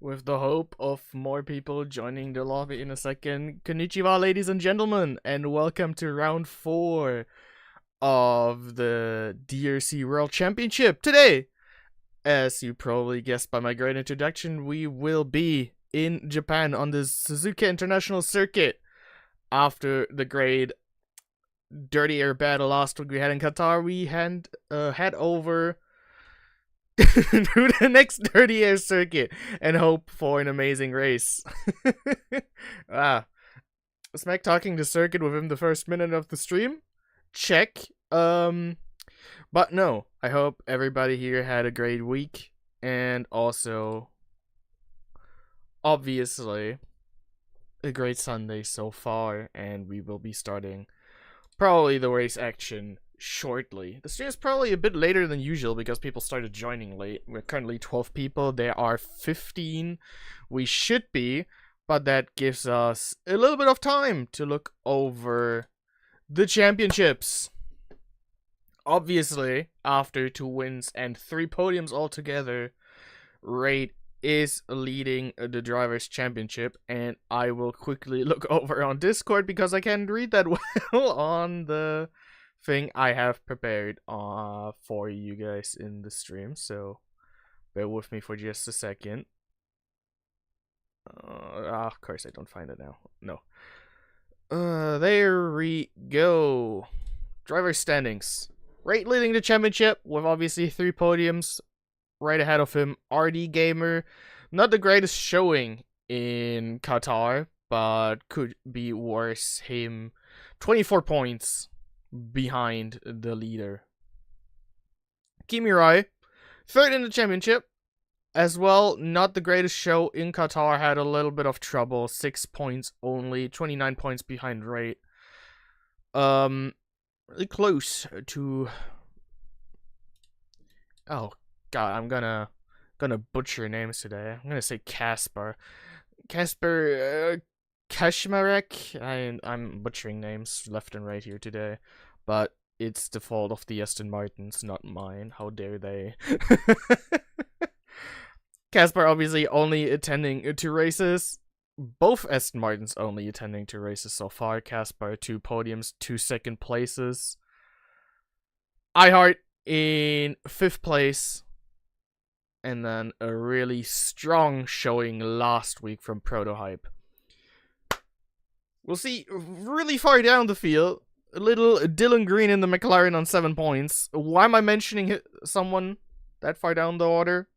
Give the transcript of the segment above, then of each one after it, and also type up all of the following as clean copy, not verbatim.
with the hope of more people joining the lobby in a second. Konnichiwa, ladies and gentlemen, and welcome to round 4 of the DRC World Championship. Today, as you probably guessed by my great introduction, we will be in Japan on the Suzuka International Circuit after the great dirty air battle last week we had in Qatar. We head over to the next dirty air circuit and hope for an amazing race. Smack talking the circuit within the first minute of the stream. Check. But no, I hope everybody here had a great week and also obviously a great Sunday so far, and we will be starting probably the race action shortly. The stream is probably a bit later than usual because people started joining late. We're currently 12 people. There are 15 we should be, but that gives us a little bit of time to look over the championships. Obviously, after 2 wins and 3 podiums altogether, Raid is leading the Drivers' Championship, and I will quickly look over on Discord because I can't read that well on the thing I have prepared for you guys in the stream, so bear with me for just a second. Of course I don't find it now. No. There we go. Driver standings. Raid leading the championship with obviously 3 podiums. Right ahead of him, RD Gamer. Not the greatest showing in Qatar, but could be worse. Him 24 points behind the leader. Kimirai, 3rd in the championship. As well, not the greatest show in Qatar, had a little bit of trouble. 6 points only, 29 points behind Raid. Really close to... Oh god, I'm gonna butcher names today. I'm gonna say Kasper. Kashmarek. I'm butchering names left and right here today, but it's the fault of the Aston Martins, not mine. How dare they? Kasper obviously only attending 2 races. Both Aston Martins only attending 2 races so far. Kasper 2 podiums, 2 second places. iHeart in 5th place. And then a really strong showing last week from Prototype. We'll see really far down the field. A little Dylan Green in the McLaren on 7 points. Why am I mentioning someone that far down the order?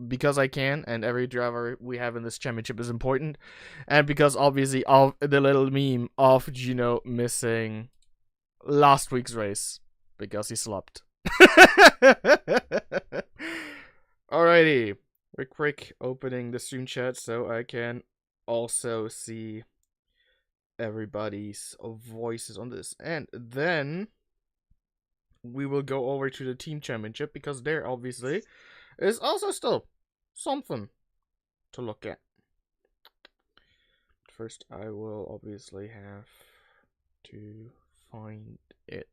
Because I can, and every driver we have in this championship is important. And because obviously of the little meme of Gino missing last week's race. Because he slopped. Alrighty, we're quick opening the stream chat so I can also see everybody's voices on this. And then we will go over to the team championship because there obviously is also still something to look at. First, I will obviously have to find it.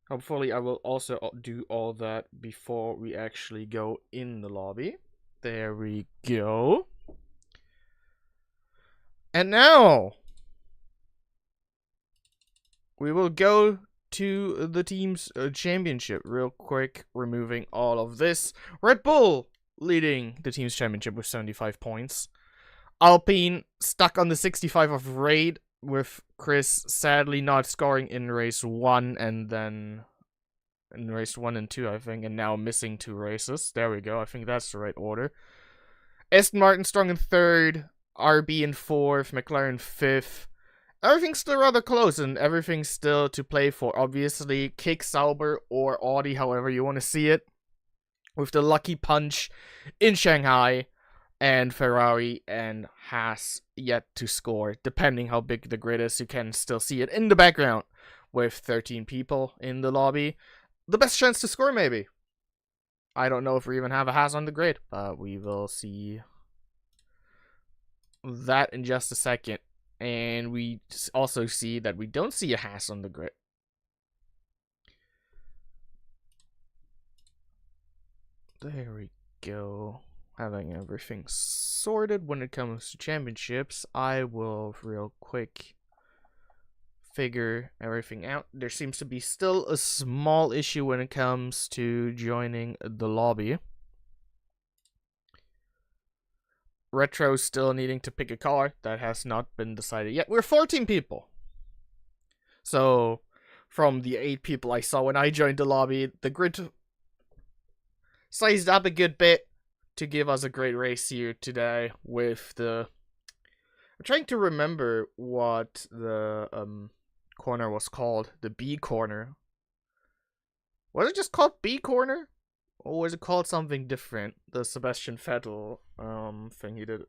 Hopefully, I will also do all that before we actually go in the lobby. There we go. And now, we will go to the team's championship real quick, removing all of this. Red Bull leading the team's championship with 75 points. Alpine stuck on the 65 of Raid, with Chris sadly not scoring in race 1 and then in race 1 and 2, I think, and now missing 2 races. There we go. I think that's the right order. Aston Martin strong in 3rd, RB in 4th, McLaren 5th. Everything's still rather close and everything's still to play for. Obviously, Kick Sauber or Audi, however you want to see it, with the lucky punch in Shanghai. And Ferrari and Haas yet to score. Depending how big the grid is, you can still see it in the background with 13 people in the lobby. The best chance to score, maybe. I don't know if we even have a Haas on the grid, but we will see that in just a second. And we also see that we don't see a Haas on the grid. There we go. having everything sorted when it comes to championships, I will real quick figure everything out. There seems to be still a small issue when it comes to joining the lobby. Retro still needing to pick a car. That has not been decided yet. We're 14 people. So, from the 8 people I saw when I joined the lobby, the grid sized up a good bit to give us a great race here today with the... I'm trying to remember what the corner was called. The B corner. Was it just called B corner? Or was it called something different? The Sebastian Vettel thing he did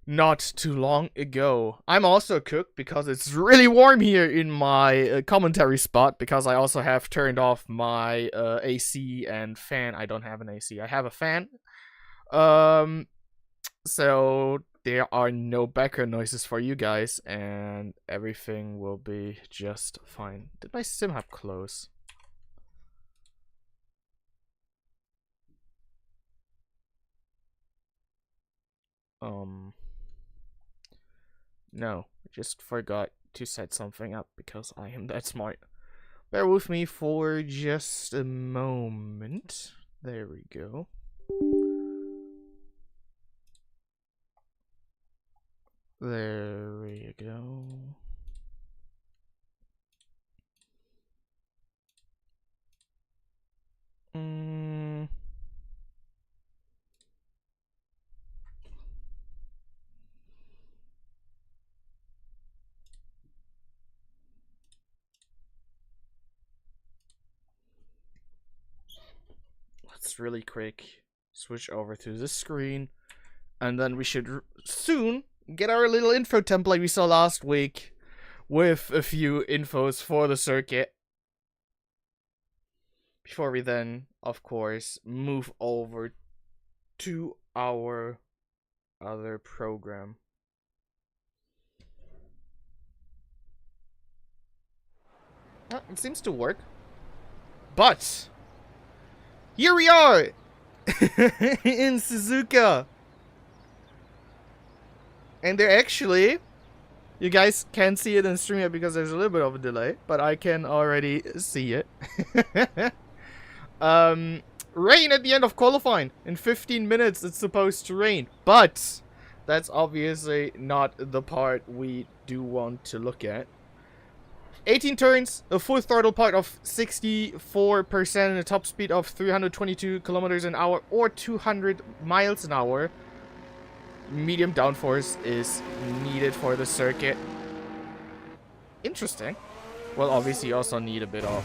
not too long ago. I'm also cooked because it's really warm here in my commentary spot, because I also have turned off my AC and fan. I don't have an AC. I have a fan. So there are no background noises for you guys, and everything will be just fine. Did my sim hub close? No, I just forgot to set something up because I am that smart. Bear with me for just a moment. There we go. There we go. Let's really quick switch over to this screen, and then we should soon get our little info template we saw last week with a few infos for the circuit. Before we then, of course, move over to our other program. Well, it seems to work. But here we are in Suzuka. And they're actually, you guys can't see it in stream because there's a little bit of a delay, but I can already see it. Rain at the end of qualifying. In 15 minutes it's supposed to rain, but that's obviously not the part we do want to look at. 18 turns, a full throttle part of 64%, and a top speed of 322 kilometers an hour or 200 miles an hour. Medium downforce is needed for the circuit. Interesting. Well, obviously you also need a bit of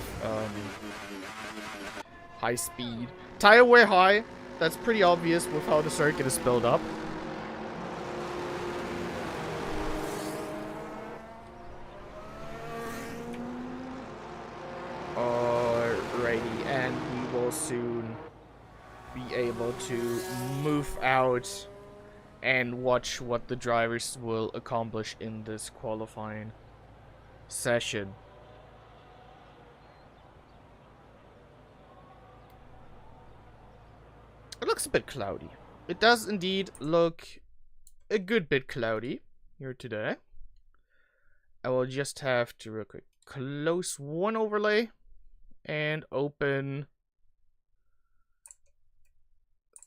high speed. Tire wear high. That's pretty obvious with how the circuit is built up. Alrighty, and we will soon be able to move out and watch what the drivers will accomplish in this qualifying session. It looks a bit cloudy. It does indeed look a good bit cloudy here today. I will just have to real quick close one overlay and open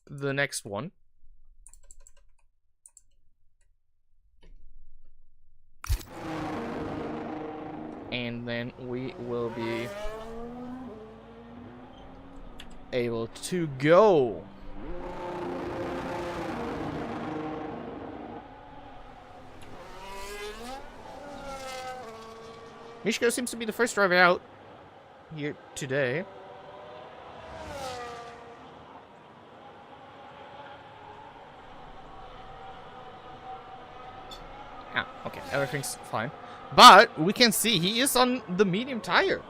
the next one. And then we will be able to go. Mishko seems to be the first driver out here today. Ah, okay, everything's fine. But we can see he is on the medium tire.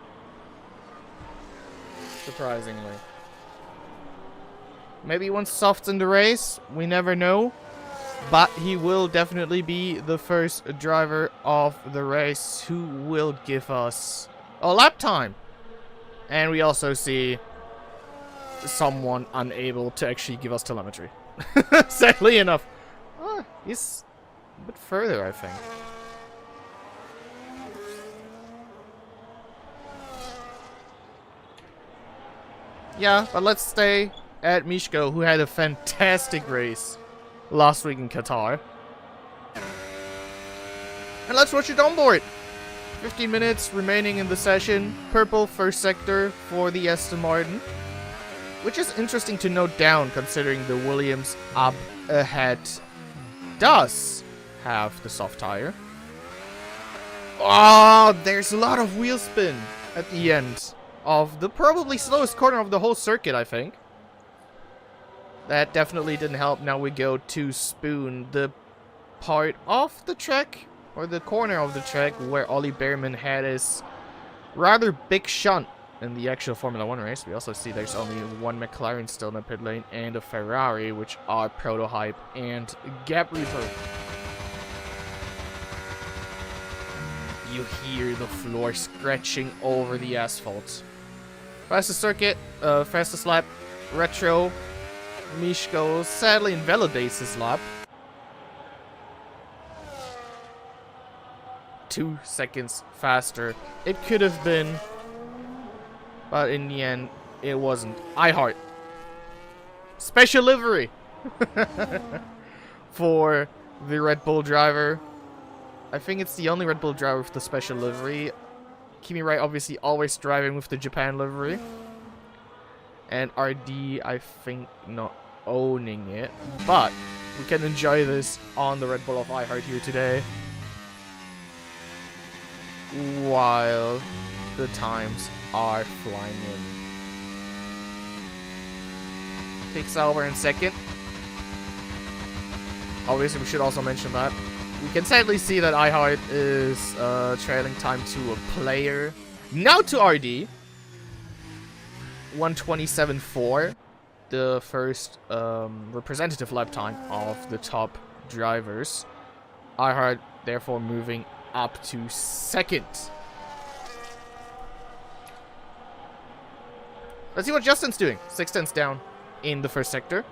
Surprisingly. Maybe he wants softs in the race. We never know. But he will definitely be the first driver of the race who will give us a lap time. And we also see someone unable to actually give us telemetry. Sadly enough. He's a bit further, I think. Yeah, but let's stay at Mishko, who had a fantastic race last week in Qatar. And let's watch it on board. 15 minutes remaining in the session. Purple first sector for the Aston Martin. Which is interesting to note down, considering the Williams up ahead does have the soft tire. Oh, there's a lot of wheel spin at the end of the probably slowest corner of the whole circuit, I think. That definitely didn't help. Now we go to Spoon, the part of the track, or the corner of the track, where Ollie Behrman had his rather big shunt in the actual Formula 1 race. We also see there's only one McLaren still in the pit lane, and a Ferrari, which are Prototype and Gap Reaper. You hear the floor scratching over the asphalt. Fastest circuit, fastest lap, Retro. Mishko sadly invalidates his lap. 2 seconds faster. It could have been, but in the end, it wasn't. iHeart. Special livery for the Red Bull driver. I think it's the only Red Bull driver with the special livery. Kimi Rai obviously always driving with the Japan livery. And RD, I think, not owning it. But we can enjoy this on the Red Bull of iHeart here today, while the times are flying in. Take Sauber in second. Obviously, we should also mention that we can sadly see that iHeart is trailing time to a player. Now to RD. 1:27.4. The first representative lap time of the top drivers. iHeart therefore moving up to second. Let's see what Justin's doing. 6 tenths down in the first sector.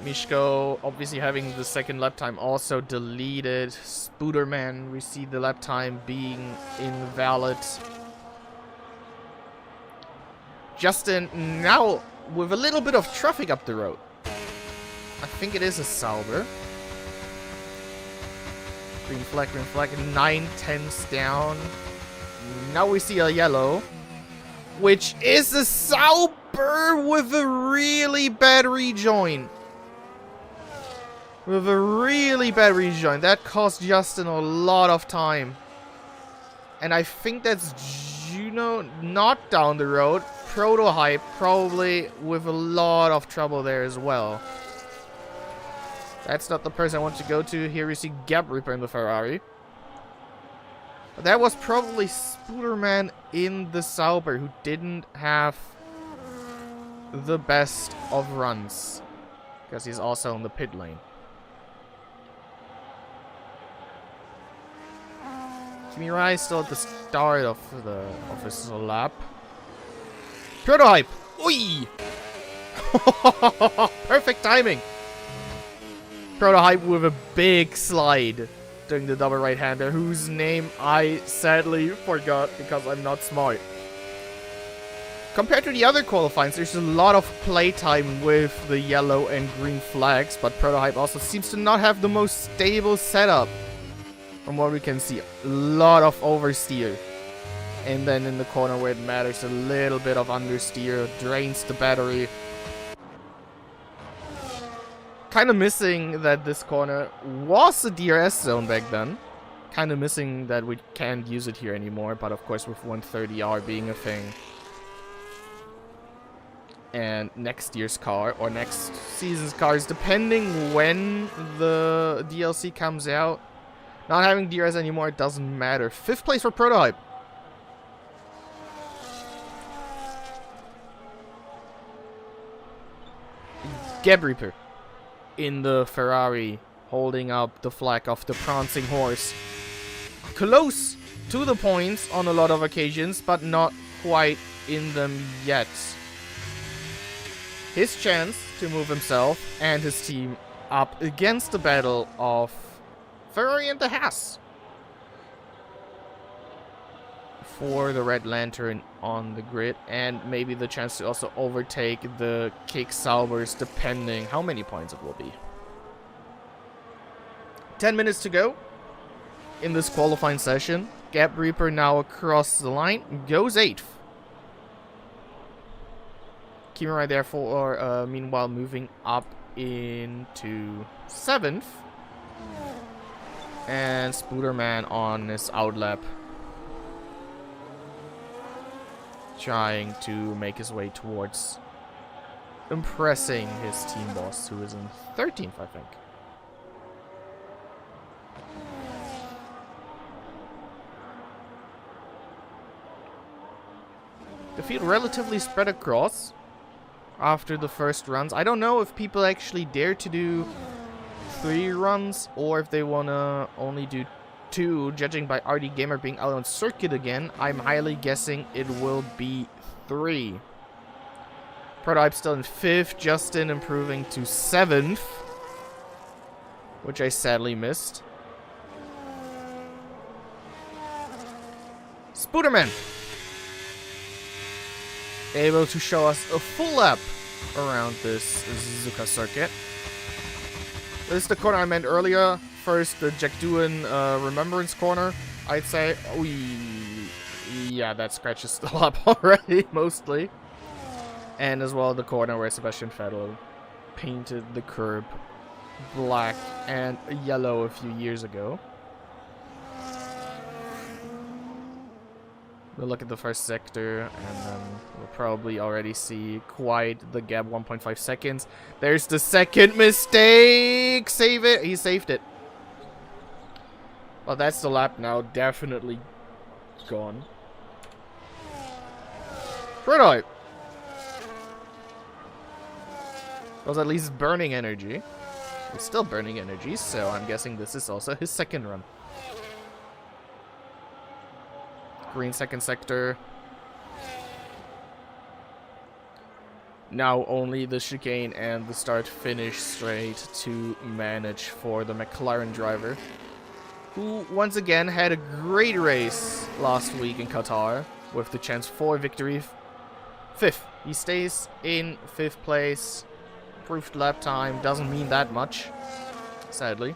Mishko obviously having the second lap time also deleted. Spooderman, we see the lap time being invalid. Justin now with a little bit of traffic up the road. I think it is a Sauber. Green flag, 9 tenths down. Now we see a yellow, which is a Sauber with a really bad rejoin. That cost Justin a lot of time. And I think that's Juno not down the road. Prototype probably with a lot of trouble there as well. That's not the person I want to go to. Here we see Gap Reaper in the Ferrari. But that was probably Spooderman in the Sauber, who didn't have the best of runs, because he's also in the pit lane. Kimi Rai still at the start of his lap. Prototype! Oi! Perfect timing! Prototype with a big slide during the double right-hander, whose name I sadly forgot because I'm not smart. Compared to the other qualifyings, there's a lot of playtime with the yellow and green flags, but Prototype also seems to not have the most stable setup. From what we can see, a lot of oversteer. And then in the corner where it matters, a little bit of understeer, drains the battery. Kind of missing that this corner was a DRS zone back then. Kind of missing that we can't use it here anymore, but of course with 130R being a thing. And next year's car, or next season's cars, depending when the DLC comes out. Not having DRS anymore, it doesn't matter. 5th place for Prototype. Gap Reaper in the Ferrari, holding up the flag of the prancing horse. close to the points on a lot of occasions, but not quite in them yet. His chance to move himself and his team up against the battle of Ferrari and the Haas for the Red Lantern on the grid, and maybe the chance to also overtake the Kick Saubers, depending how many points it will be. 10 minutes to go in this qualifying session. Gap Reaper now across the line, goes 8th. Kimura therefore, meanwhile, moving up into 7th. And Spooderman on his outlap, trying to make his way towards impressing his team boss, who is in 13th, I think. The field relatively spread across after the first runs. I don't know if people actually dare to do 3 runs or if they want to only do 2, judging by RD Gamer being out on circuit again. I'm highly guessing it will be 3. Prototype still in 5th, Justin improving to 7th, which I sadly missed. Spooderman able to show us a full lap around this Suzuka circuit. This is the corner I meant earlier. First, the Jack Doohan Remembrance corner, I'd say. Yeah, that scratches the lap already, mostly. And as well the corner where Sebastian Vettel painted the curb black and yellow a few years ago. We'll look at the first sector, and then we'll probably already see quite the gap, 1.5 seconds. There's the second mistake! Save it! He saved it. Well, that's the lap now. Definitely gone. Prototype was at least burning energy. He's still burning energy, so I'm guessing this is also his second run. Green second sector. Now only the chicane and the start-finish straight to manage for the McLaren driver, who once again had a great race last week in Qatar with the chance for victory. 5th. He stays in 5th place. Improved lap time doesn't mean that much, sadly.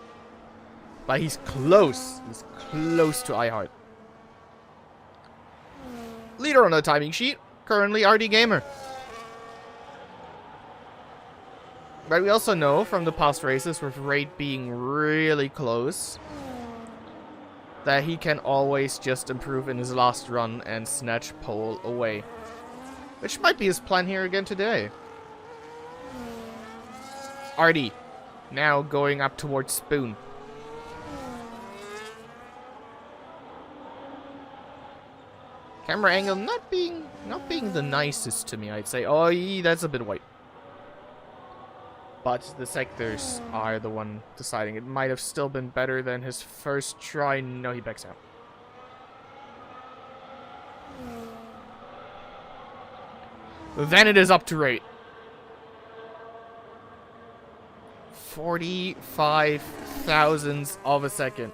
But he's close. He's close to iHeart. Leader on the timing sheet, currently RD Gamer. But we also know from the past races, with rate being really close, that he can always just improve in his last run and snatch pole away. Which might be his plan here again today. RD, now going up towards Spoon. Camera angle not being the nicest to me, I'd say. Oh, that's a bit white. But the sectors are the one deciding. It might have still been better than his first try. No, he backs out. Then it is up to rate. 45 thousandths of a second.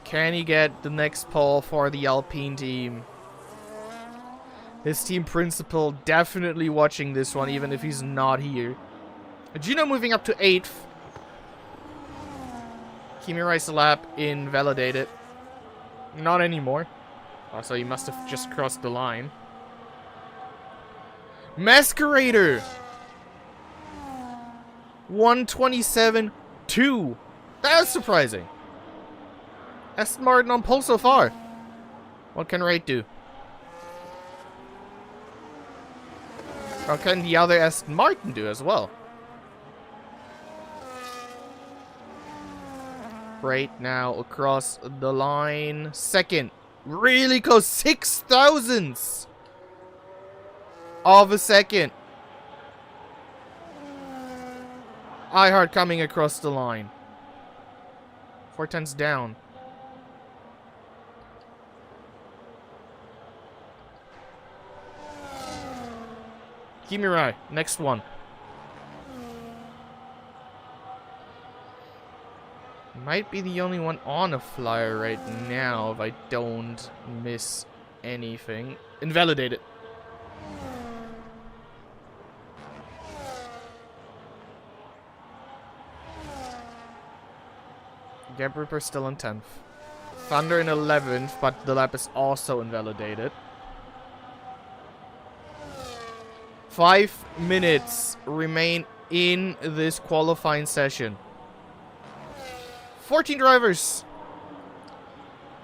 Can he get the next pole for the Alpine team? His team principal definitely watching this one, even if he's not here. Gino moving up to 8th. Kimi Rice lap invalidated. Not anymore. Oh, so he must have just crossed the line. Masquerader! 127.2. That's surprising. Aston Martin on pole so far. What can Wright do? What can the other Aston Martin do as well? Right now across the line. Second. Really close. 6 thousandths of a second. iHeart coming across the line. 4/10 down. Kimirai, next one. Might be the only one on a flyer right now if I don't miss anything. Invalidated. Gabriper still in 10th. Thunder in 11th, but the lap is also invalidated. 5 minutes remain in this qualifying session. 14 drivers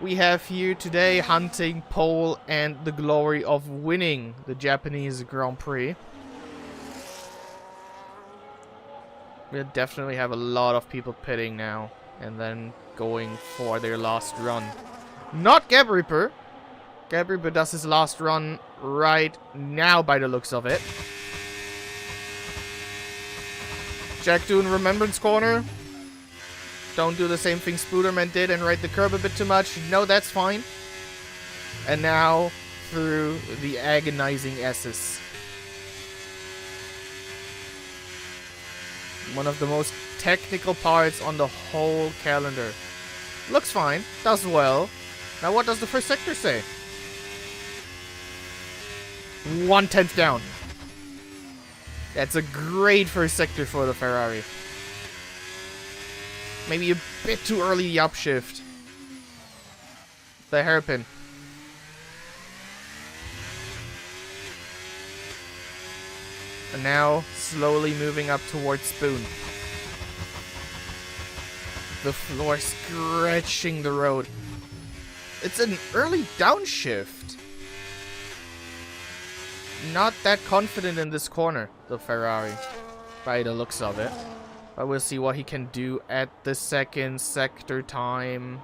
we have here today hunting pole and the glory of winning the Japanese Grand Prix. We'll definitely have a lot of people pitting now and then going for their last run. Not Gabriper. Gabriper does his last run right now by the looks of it. Jack doing Remembrance Corner. Don't do the same thing Spooderman did and ride the curb a bit too much. No, that's fine. And now through the agonizing S's. One of the most technical parts on the whole calendar. Looks fine. Does well. Now what does the first sector say? 1/10 down. That's a great first sector for the Ferrari. Maybe a bit too early the upshift. The hairpin. And now slowly moving up towards Spoon. The floor scratching the road. It's an early downshift. Not that confident in this corner, the Ferrari, by the looks of it. But we'll see what he can do at the second sector time.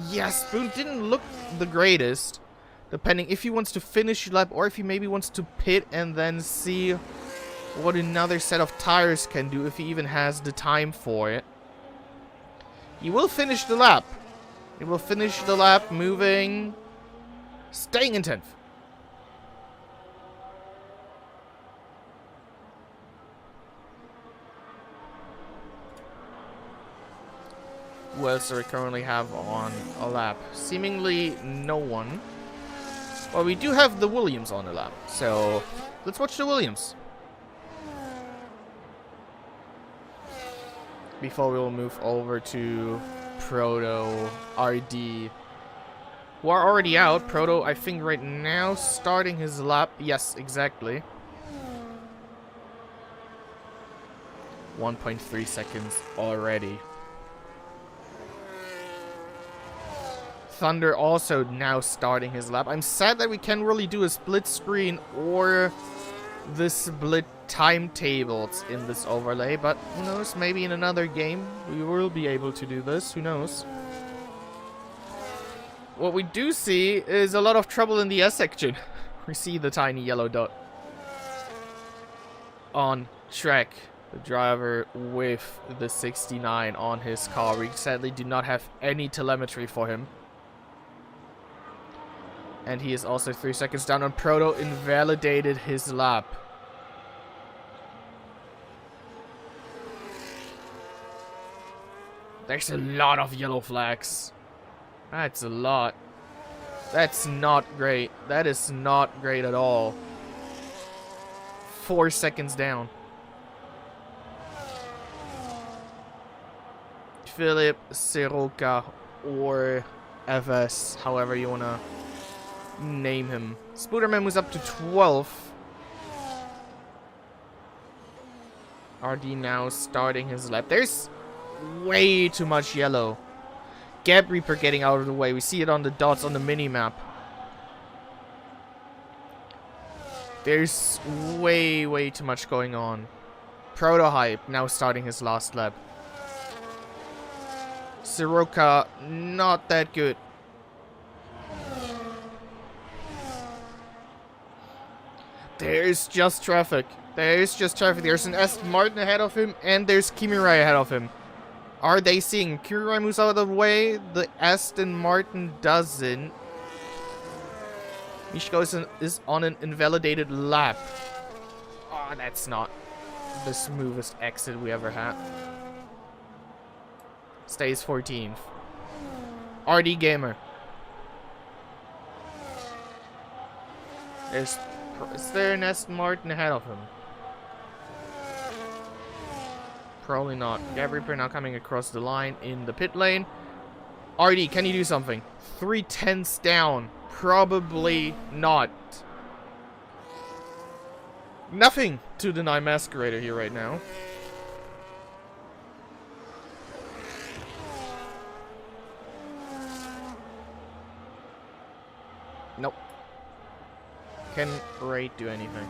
Yes, Spoon didn't look the greatest. Depending if he wants to finish lap or if he maybe wants to pit and then see what another set of tires can do if he even has the time for it. He will finish the lap. He will finish the lap moving, staying in 10th. Who else do we currently have on a lap? Seemingly no one. Well, we do have the Williams on a lap, so let's watch the Williams. Before we will move over to Proto, RD, who are already out. Proto, I think right now, starting his lap. Yes, exactly. 1.3 seconds already. Thunder also now starting his lap. I'm sad that we can't really do a split screen or the split timetables in this overlay, but who knows, maybe in another game we will be able to do this, who knows. What we do see is a lot of trouble in the S section. We see the tiny yellow dot on track. The driver with the 69 on his car. We sadly do not have any telemetry for him. And he is also 3 seconds down on Proto, invalidated his lap. There's a lot of yellow flags. That's a lot. That's not great. That is not great at all. 4 seconds down. Philip, Siroka, or FS, however you wanna name him. Spooderman was up to 12th. RD now starting his lap. There's way too much yellow. Gap Reaper getting out of the way. We see it on the dots on the mini-map. There's way too much going on. Prototype now starting his last lap. Siroka, not that good. There's just traffic. There's just traffic. There's an Aston Martin ahead of him, and there's Kimi Rai ahead of him. Are they seeing? Kimi Rai moves out of the way. The Aston Martin doesn't. Mishko is on an invalidated lap. Oh, that's not the smoothest exit we ever had. Stays 14th. RD Gamer. Is there an Aston Martin ahead of him? Probably not. Gab Reaper now coming across the line in the pit lane. RD, can you do something? 3/10 down. Probably not. Nothing to deny Masquerader here right now. Nope. Can Raid do anything?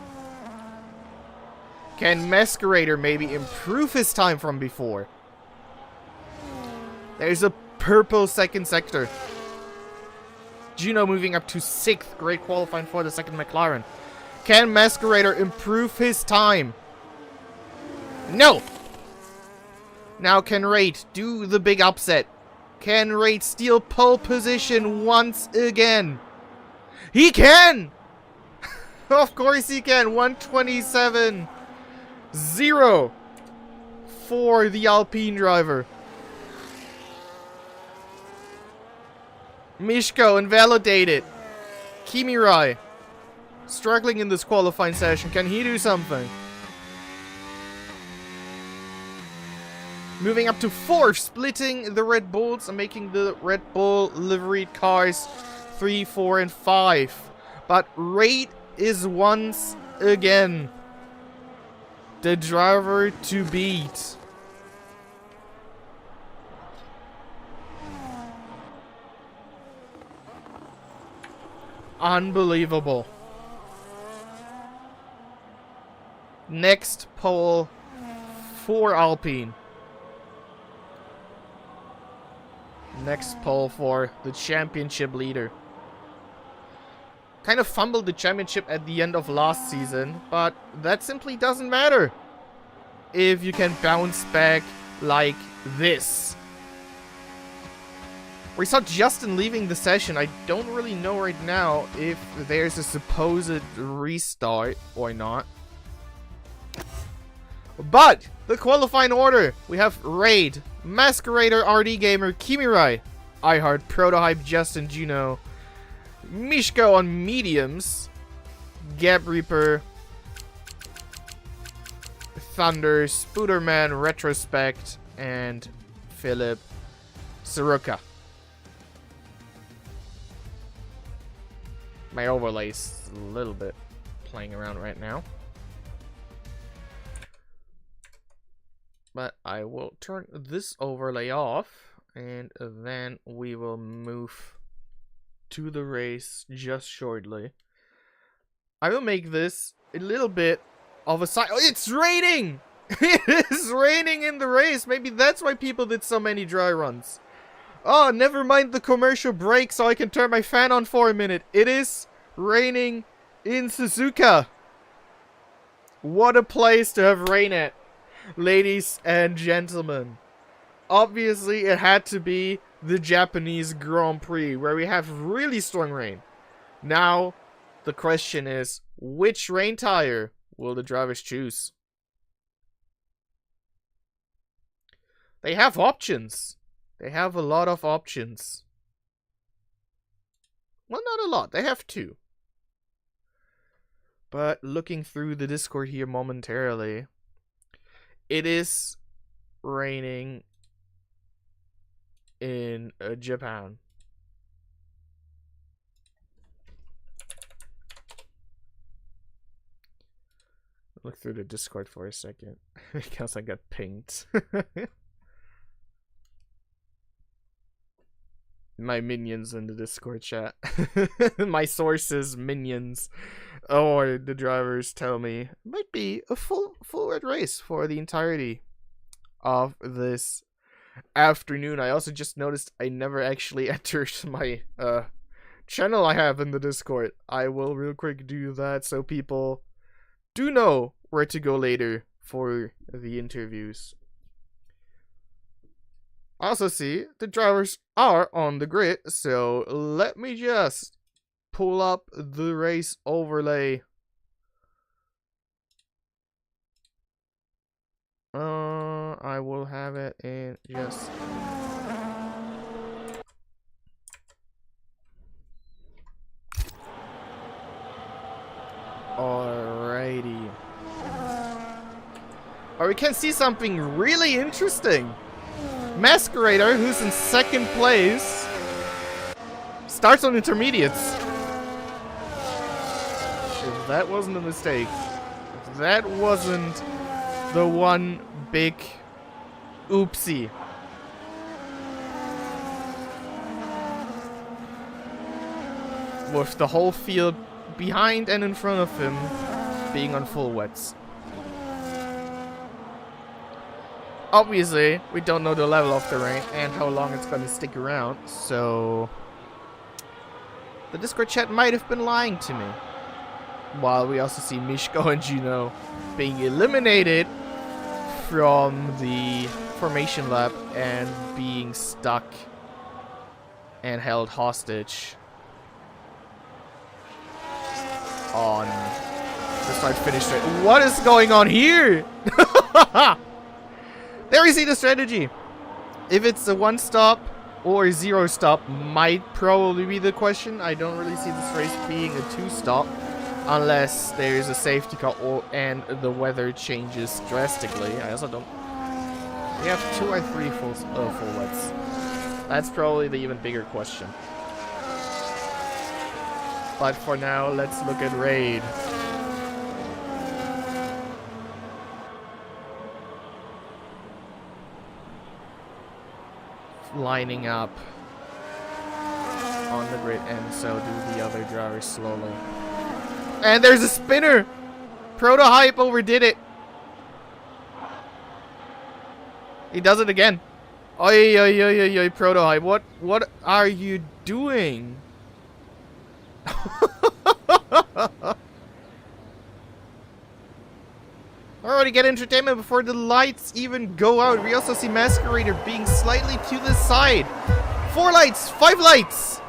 Can Masquerader maybe improve his time from before? There's a purple second sector. Juno moving up to 6th. Great qualifying for the second McLaren. Can Masquerader improve his time? No! Now can Raid do the big upset? Can Raid steal pole position once again? He can! Of course he can. 127.0 for the Alpine driver. Mishko invalidated. Kimi Rai struggling in this qualifying session. Can he do something? Moving up to 4th, splitting the Red Bulls and making the Red Bull liveried cars 3, 4, and 5. But Raid is once again the driver to beat. Unbelievable. Next pole for Alpine. Next pole for the championship leader. Kind of fumbled the championship at the end of last season, but that simply doesn't matter if you can bounce back like this. We saw Justin leaving the session. I don't really know right now if there's a supposed restart or not. But the qualifying order, we have Raid, Masquerader, RD Gamer, Kimi Rai, iHeart, Prototype, Justin, Juno, Mishko on mediums, Gab Reaper, Thunder, Spooderman, Retrospect, and Philip Saruka. My overlay's a little bit playing around right now. But I will turn this overlay off, and then we will move to the race just shortly. I will make this a little bit of a side. Oh, it's raining! It is raining in the race. Maybe that's why people did so many dry runs. Oh, never mind the commercial break so I can turn my fan on for a minute. It is raining in Suzuka. What a place to have rain at, ladies and gentlemen. Obviously, it had to be the Japanese Grand Prix, where we have really strong rain. Now, the question is, which rain tire will the drivers choose? They have options. They have a lot of options. Well, not a lot. They have 2. But looking through the Discord here momentarily, it is raining in Japan. Look through the Discord for a second because I got pinged. My minions in the Discord chat. My sources, minions, or the drivers tell me it might be a full red race for the entirety of this afternoon. I also just noticed I never actually entered my channel I have in the Discord. I will real quick do that so people do know where to go later for the interviews. I also see the drivers are on the grid, so let me just pull up the race overlay. I will have it in just... Alrighty. Or we can see something really interesting. Masquerader, who's in second place, starts on intermediates. If that wasn't a mistake, if that wasn't the one big oopsie. With the whole field behind and in front of him being on full wets. Obviously, we don't know the level of the rain and how long it's gonna stick around, so the Discord chat might have been lying to me. While we also see Mishko and Juno being eliminated from the formation lap and being stuck and held hostage on the start-finish straight. What is going on here? There we see the strategy. If it's a one-stop or zero-stop might probably be the question. I don't really see this race being a two-stop unless there's a safety car and the weather changes drastically. I also don't... We have 2 or 3 full wets. That's probably the even bigger question. But for now, let's look at Raid. Lining up on the grid, and so do the other drivers slowly. And there's a spinner! Prototype overdid it. He does it again. Oi, oi, oi, oi, oi, Prototype. What are you doing? Already get entertainment before the lights even go out. We also see Masquerader being slightly to the side. 4 lights, 5 lights.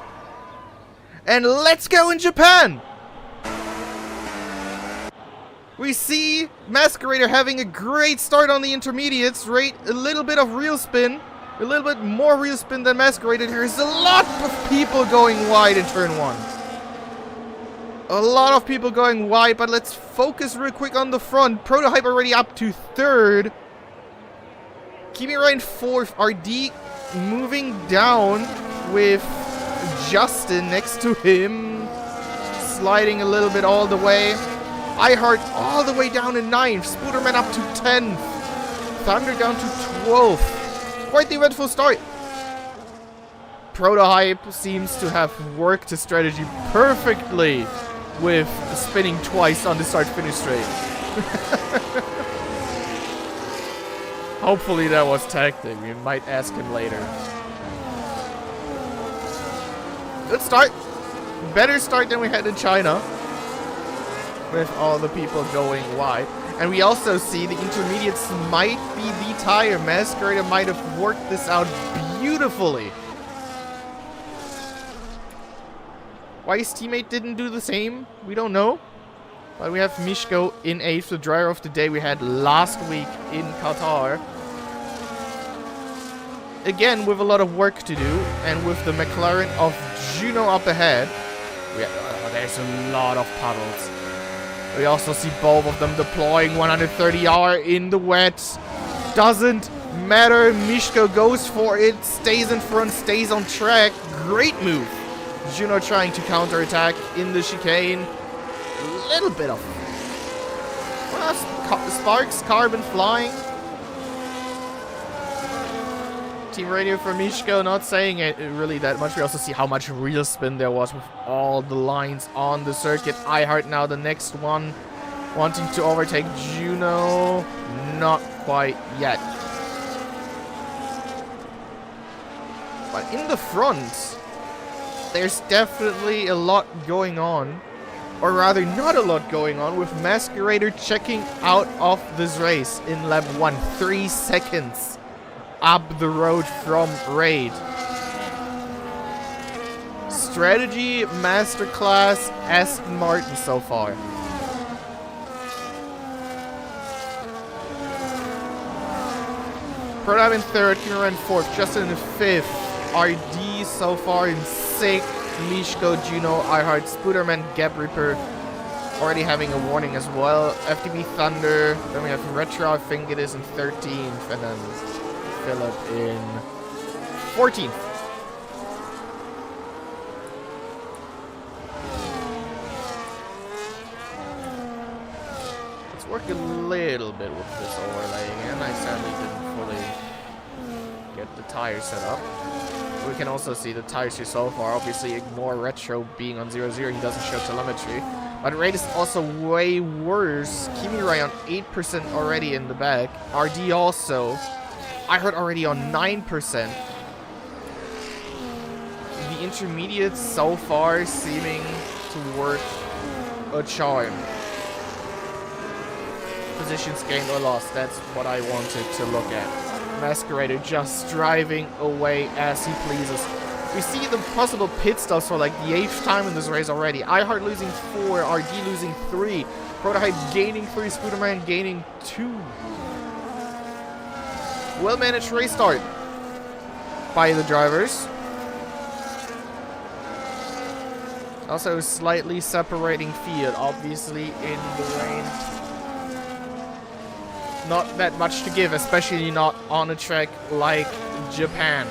And let's go in Japan. We see Masquerader having a great start on the intermediates. Right, a little bit of real spin. A little bit more real spin than Masquerader. There's a lot of people going wide in turn 1. A lot of people going wide, but let's focus real quick on the front. Prototype already up to 3rd. Kimi Ryan 4th. RD moving down with Justin next to him. Sliding a little bit all the way. iHeart all the way down in 9th. Spooderman up to 10th. Thunder down to 12th. Quite the eventful start. Prototype seems to have worked his strategy perfectly with spinning twice on the start-finish straight. Hopefully that was tactic. We might ask him later. Good start. Better start than we had in China. With all the people going wide. And we also see the intermediates might be the tire. Masquerader might have worked this out beautifully. Why his teammate didn't do the same, we don't know. But we have Mishko in 8th, the driver of the day we had last week in Qatar. Again, with a lot of work to do, and with the McLaren of Juno up ahead. There's a lot of puddles. We also see both of them deploying 130R in the wet. Doesn't matter, Mishko goes for it, stays in front, stays on track. Great move. Juno trying to counterattack in the chicane. A little bit of sparks, carbon flying. Team radio for Mishko not saying it really that much. We also see how much real spin there was with all the lines on the circuit. iHeart now the next one. Wanting to overtake Juno. Not quite yet. But in the front, there's definitely a lot going on. or rather not a lot going on, with Masquerader checking out of this race in lap 1. 3 seconds up the road from Raid. Strategy masterclass Aston Martin so far. Prototype in 3rd, Kira in 4th, Justin in 5th, RD so far in 6th, Mishko, Juno, iHeart, Spooderman, Gap Reaper already having a warning as well, FTB Thunder, then we have Retro, I think it is in 13th, and then Philip in 14th. Let's work a little bit with this overlaying, and I sadly didn't fully get the tires set up. We can also see the tires here so far. Obviously, ignore Retro being on 0-0. He doesn't show telemetry. But Raid is also way worse. Kimirai on 8% already in the back. RD also. I heard already on 9%. The intermediates so far seeming to work a charm. Positions gained or lost. That's what I wanted to look at. Masquerader just driving away as he pleases. We see the possible pit stops for like the 8th time in this race already. iHeart losing 4, RD losing 3, Prototype gaining 3, Spooderman gaining 2. Well managed race start by the drivers. Also slightly separating field, obviously in the rain. Not that much to give, especially not on a track like Japan.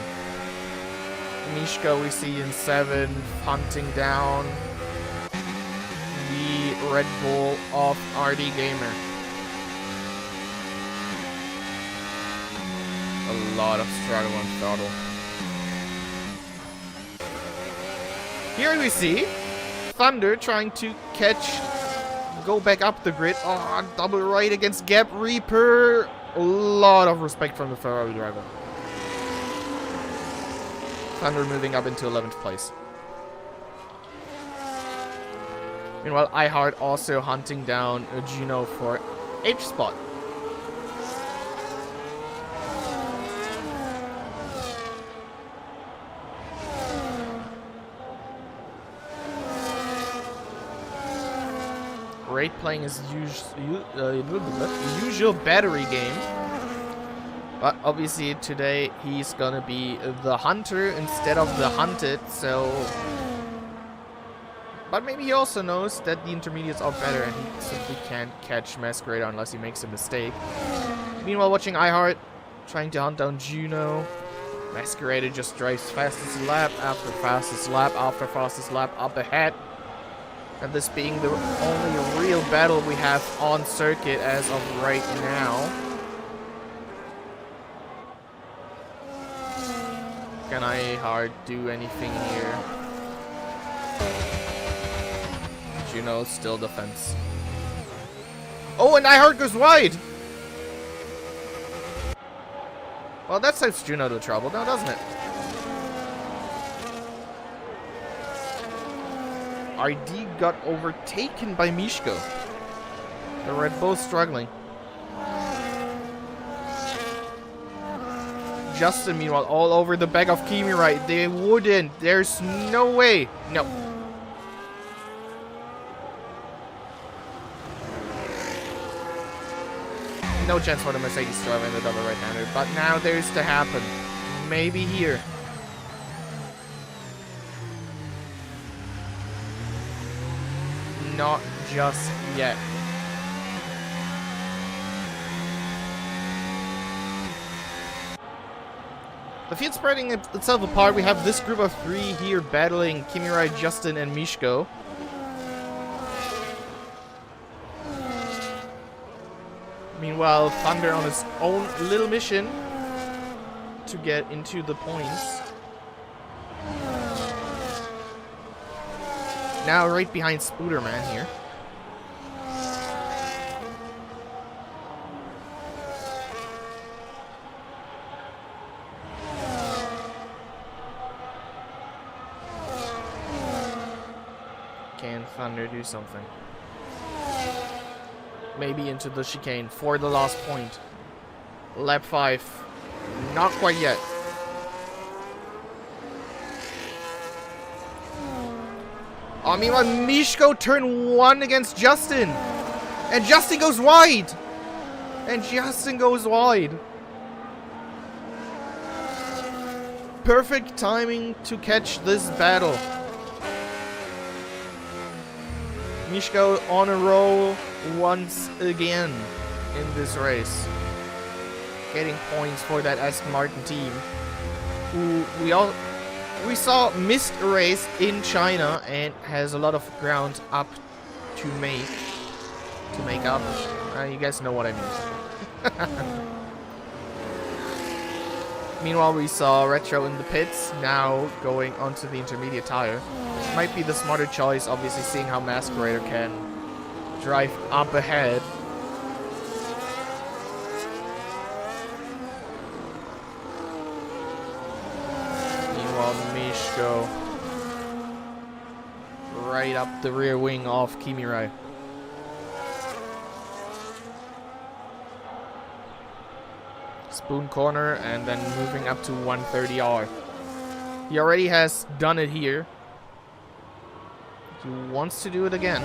Mishko we see in 7th, hunting down the Red Bull of RD Gamer. A lot of struggle on throttle. Here we see Thunder trying to go back up the grid. Oh, double right against Gap Reaper. A lot of respect from the Ferrari driver. Thunder moving up into 11th place. Meanwhile, iHeart also hunting down Juno for 8th spot. Raid playing his usual battery game. But obviously today he's gonna be the hunter instead of the hunted, so... But maybe he also knows that the intermediates are better and he simply can't catch Masquerader unless he makes a mistake. Meanwhile, watching iHeart trying to hunt down Juno. Masquerader just drives fastest lap after fastest lap after fastest lap up ahead. And this being the only real battle we have on circuit as of right now. Can iHeart do anything here? Juno still defense. Oh, and iHeart goes wide! Well, that sets Juno to trouble now, doesn't it? RD got overtaken by Mishko. The Red Bull struggling. Justin, meanwhile, all over the back of Kimirai. They wouldn't. There's no way. No. No chance for the Mercedes driver in the double right-hander. But now there's to happen. Maybe here. Not just yet. The field spreading itself apart. We have this group of 3 here battling Kimirai, Justin, and Mishko. Meanwhile, Thunder on his own little mission to get into the points. Now right behind Spooderman here. Can't Thunder do something. Maybe into the chicane for the last point. Lap 5. Not quite yet. Oh, meanwhile, Mishko turn 1 against Justin. And Justin goes wide. Perfect timing to catch this battle. Mishko on a roll once again in this race. Getting points for that Aston Martin team. Who we saw missed a race in China and has a lot of ground up to make up. You guys know what I mean. Meanwhile, we saw Retro in the pits, now going onto the intermediate tire. Might be the smarter choice, obviously, seeing how Masquerader can drive up ahead. Meanwhile, Mishko right up the rear wing of Kimirai. Spoon corner and then moving up to 130R. He already has done it here. He wants to do it again.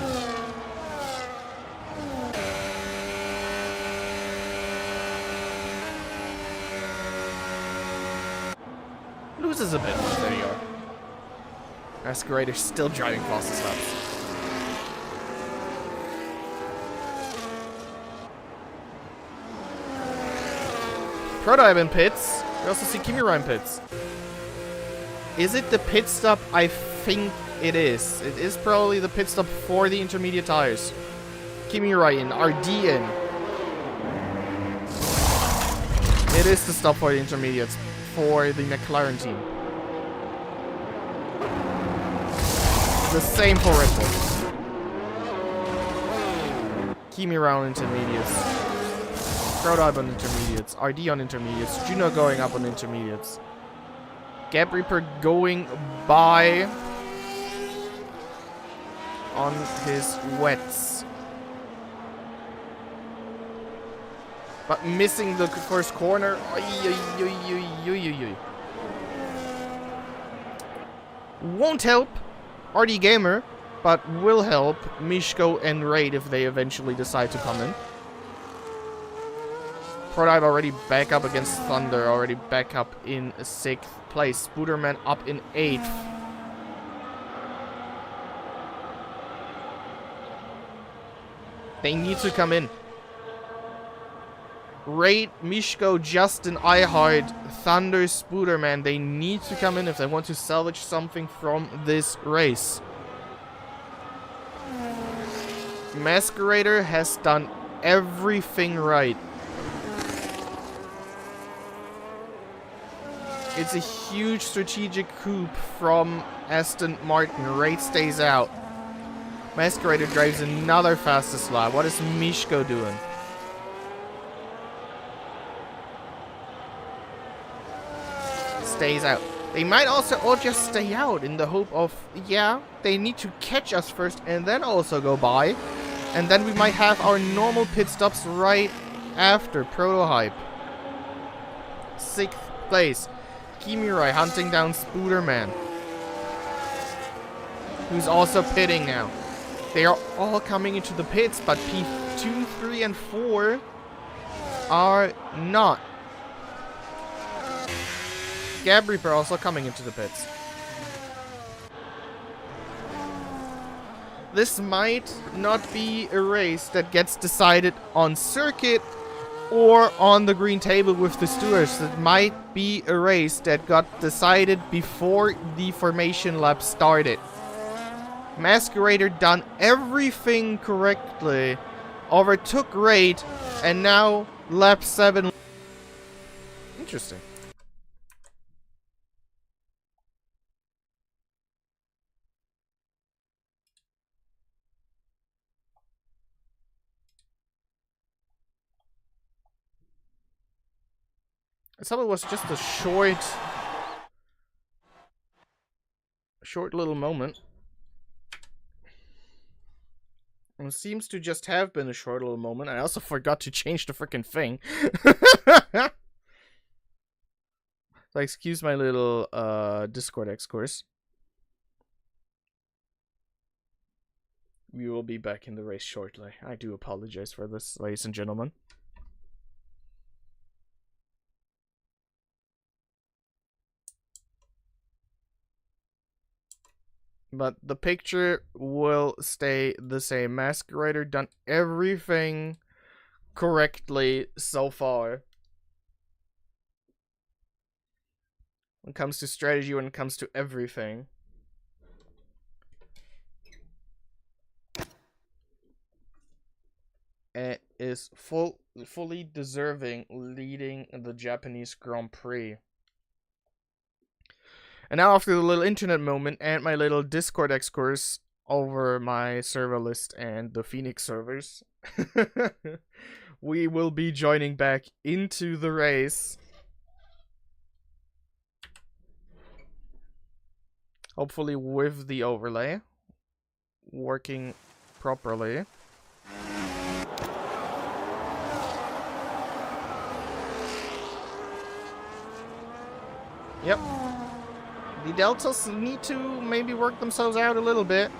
Loses a bit 130R. Masquerader still driving fastest laps. Prototype in pits. We also see Kimirai in pits. Is it the pit stop? I think it is. It is probably the pit stop for the intermediate tires. Kimirai in, RD in. It is the stop for the intermediates for the McLaren team. The same for Red Bull. Kimirai on intermediates. Prototype on intermediates, RD on intermediates, Juno going up on intermediates. Gap Reaper going by on his wets. But missing the first corner. Won't help RD Gamer, but will help Mishko and Raid if they eventually decide to come in. Prototype already back up against Thunder, already back up in 6th place. Spooderman up in 8th. They need to come in. Raid, Mishko, Justin, iHeart, Thunder, Spooderman. They need to come in if they want to salvage something from this race. Masquerader has done everything right. It's a huge strategic coup from Aston Martin. Raid stays out. Masquerader drives another fastest lap. What is Mishko doing? Stays out. They might also all just stay out in the hope of, yeah, they need to catch us first and then also go by. And then we might have our normal pit stops right after Prototype. 6th place. Kimirai hunting down Spooderman, who's also pitting now. They are all coming into the pits, but P2, 3, and 4 are not. Gab Reaper also coming into the pits. This might not be a race that gets decided on circuit or on the green table with the stewards. It might be a race that got decided before the formation lap started. Masquerader done everything correctly, overtook Raid, and now lap 7. Interesting. I thought it was just a short little moment. It seems to just have been a short little moment. I also forgot to change the freaking thing. So excuse my little Discord excurse. We will be back in the race shortly. I do apologize for this, ladies and gentlemen. But the picture will stay the same. Masquerader done everything correctly so far. When it comes to strategy, when it comes to everything. And is fully deserving leading the Japanese Grand Prix. And now after the little internet moment and my little Discord excurse over my server list and the Phoenix servers, we will be joining back into the race. Hopefully with the overlay working properly. Yep. The Deltas need to maybe work themselves out a little bit.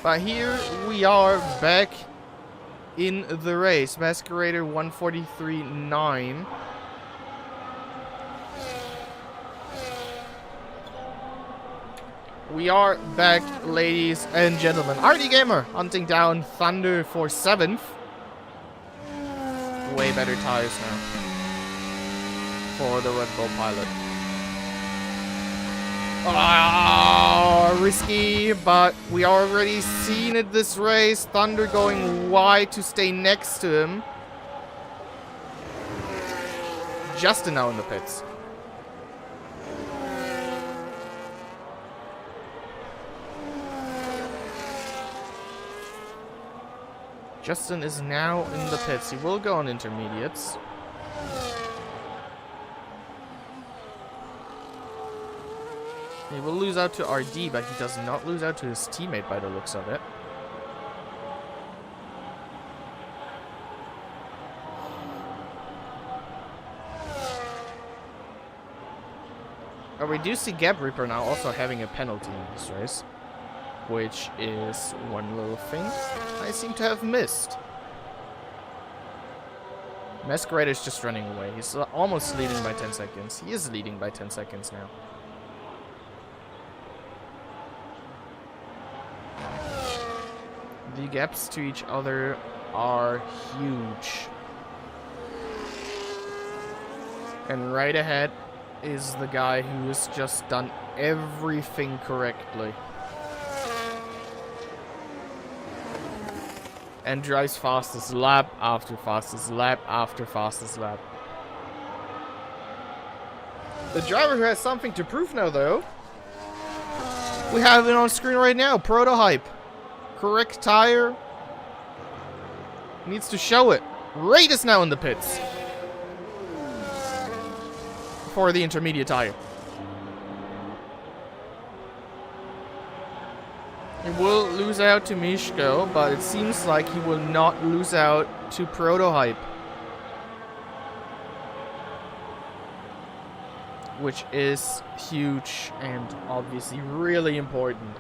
But here we are back in the race. Masquerader 143.9. We are back, ladies and gentlemen. RD Gamer hunting down Thunder for 7th. Way better tires now for the Red Bull pilot. Ah, risky, but we already seen it this race. Thunder going wide to stay next to him. Justin now in the pits. Justin is now in the pits. He will go on intermediates. He will lose out to RD, but he does not lose out to his teammate by the looks of it. We do see Gap Reaper now also having a penalty in this race, which is one little thing I seem to have missed. Masquerader is just running away. He's almost leading by 10 seconds. He is leading by 10 seconds now. The gaps to each other are huge. And right ahead is the guy who has just done everything correctly. And drives fastest lap after fastest lap after fastest lap. The driver who has something to prove now, though. We have it on screen right now. Prototype. Correct tire. Needs to show it. Raid is now in the pits. For the intermediate tire. He will lose out to Mishko, but it seems like he will not lose out to Prototype. Which is huge and obviously really important.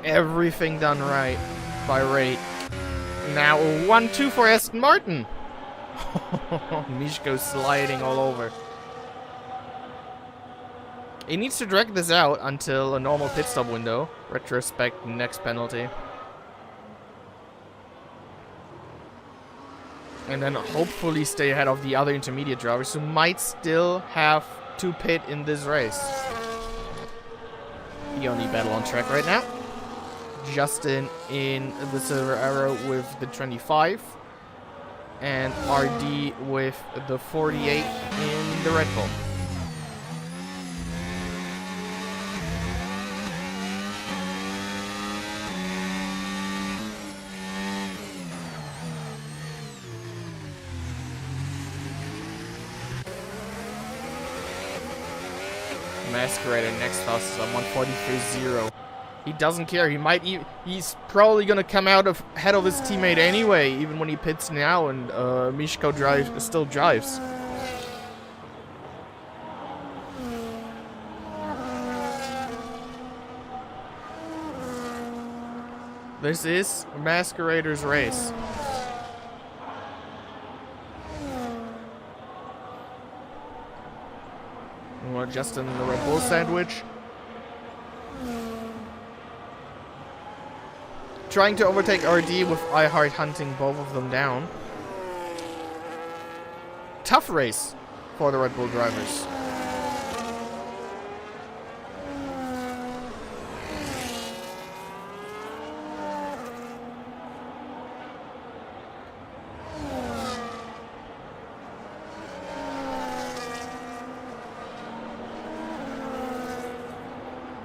Everything done right by Ray. Now 1-2 for Aston Martin. Mishko sliding all over. He needs to drag this out until a normal pit stop window. Retrospect next penalty. And then hopefully stay ahead of the other intermediate drivers who might still have to pit in this race. The only battle on track right now. Justin in the Silver Arrow with the 25. And RD with the 48 in the Red Bull. Masquerader next fastest on 1:43.0. He doesn't care. He's probably gonna come out ahead of his teammate anyway, even when he pits now, and Mishko still drives. This is Masquerader's race. Well, Justin in the Red Bull sandwich. Trying to overtake RD with iHeart hunting both of them down. Tough race for the Red Bull drivers.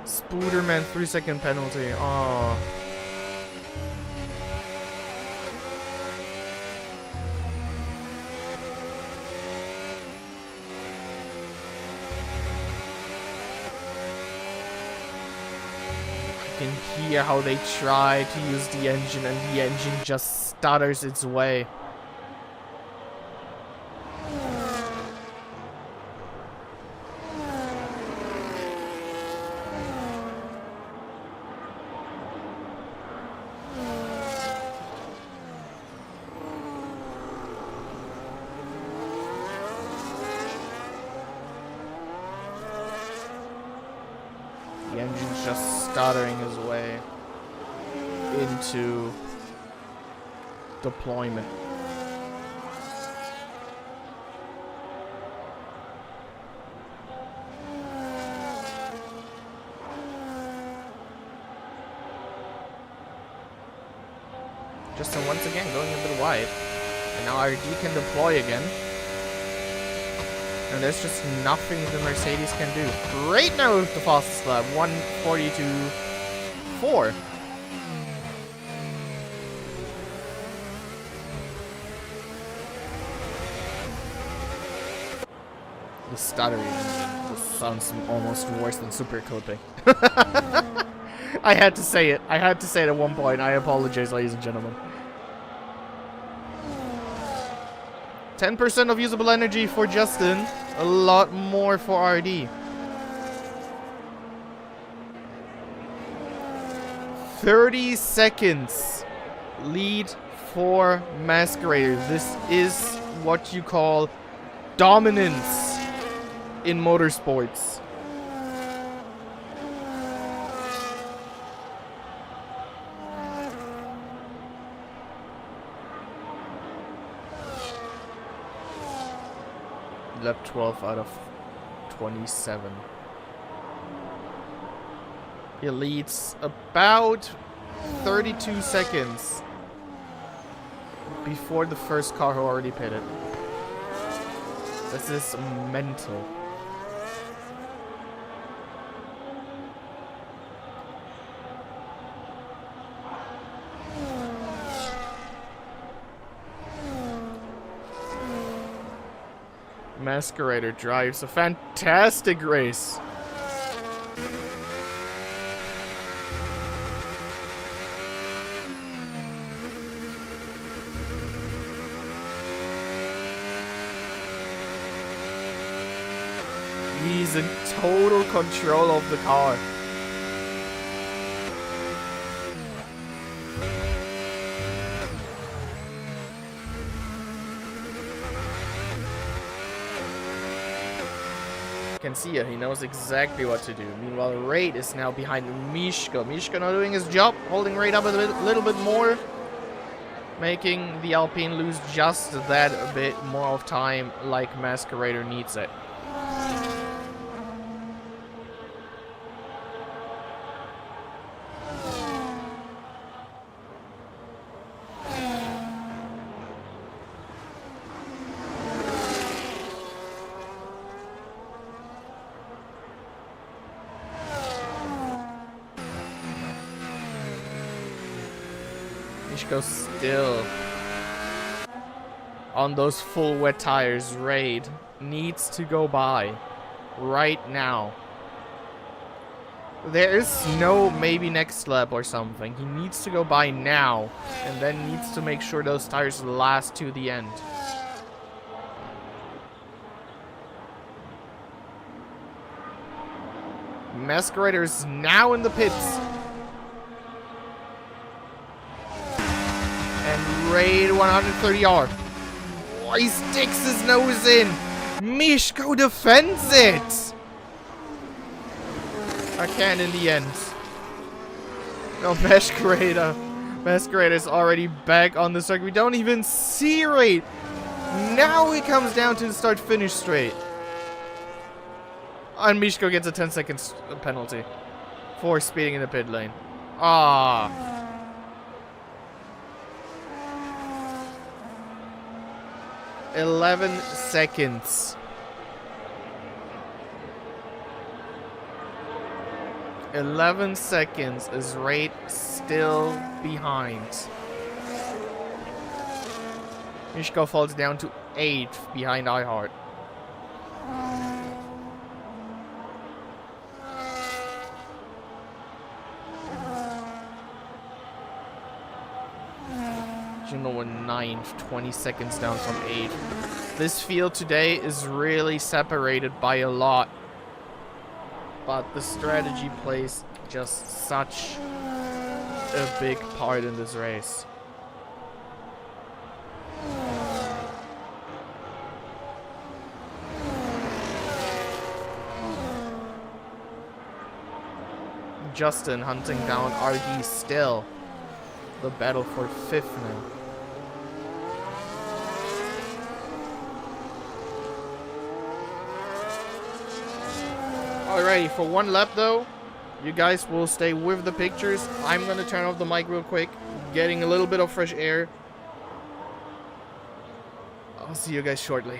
Spooderman 3-second penalty. Oh. You can hear how they try to use the engine and the engine just stutters its way. The engine's just stuttering his way into deployment. Justin once again going a bit wide. And now RD can deploy again. And there's just nothing the Mercedes can do. Right now with the fastest lap, 1:42.4. The stuttering engine sounds almost worse than super coating. I had to say it. I had to say it at one point. I apologize, ladies and gentlemen. 10% of usable energy for Justin. A lot more for RD. 30 seconds lead for Masquerader. This is what you call dominance in motorsports. Lap 12 out of 27. He leads about 32 seconds before the first car who already pitted. This is mental. Masquerader drives a fantastic race. He's in total control of the car. Can see it. He knows exactly what to do. Meanwhile, Raid is now behind Mishko. Mishko now doing his job, holding Raid up a little bit more, making the Alpine lose just that a bit more of time, like Masquerader needs it. Mishko still on those full wet tires. Raid needs to go by right now. There is no maybe next lap or something. He needs to go by now, and then needs to make sure those tires last to the end. Masquerader is now in the pits. And Raid 130R. Oh, he sticks his nose in. Mishko defends it. I can in the end. No, Masquerader. Masquerader is already back on the circuit. We don't even see Raid. Now he comes down to the start-finish straight. And Mishko gets a 10 seconds penalty for speeding in the pit lane. Ah. 11 seconds. 11 seconds is Raid still behind. Mishko falls down to 8th behind iHeart. Juno in 9th, 20 seconds down from 8th. This field today is really separated by a lot. But the strategy plays just such a big part in this race. Justin hunting down RD still. The battle for 5th now. Alrighty, for one lap though, you guys will stay with the pictures. I'm gonna turn off the mic real quick, getting a little bit of fresh air. I'll see you guys shortly.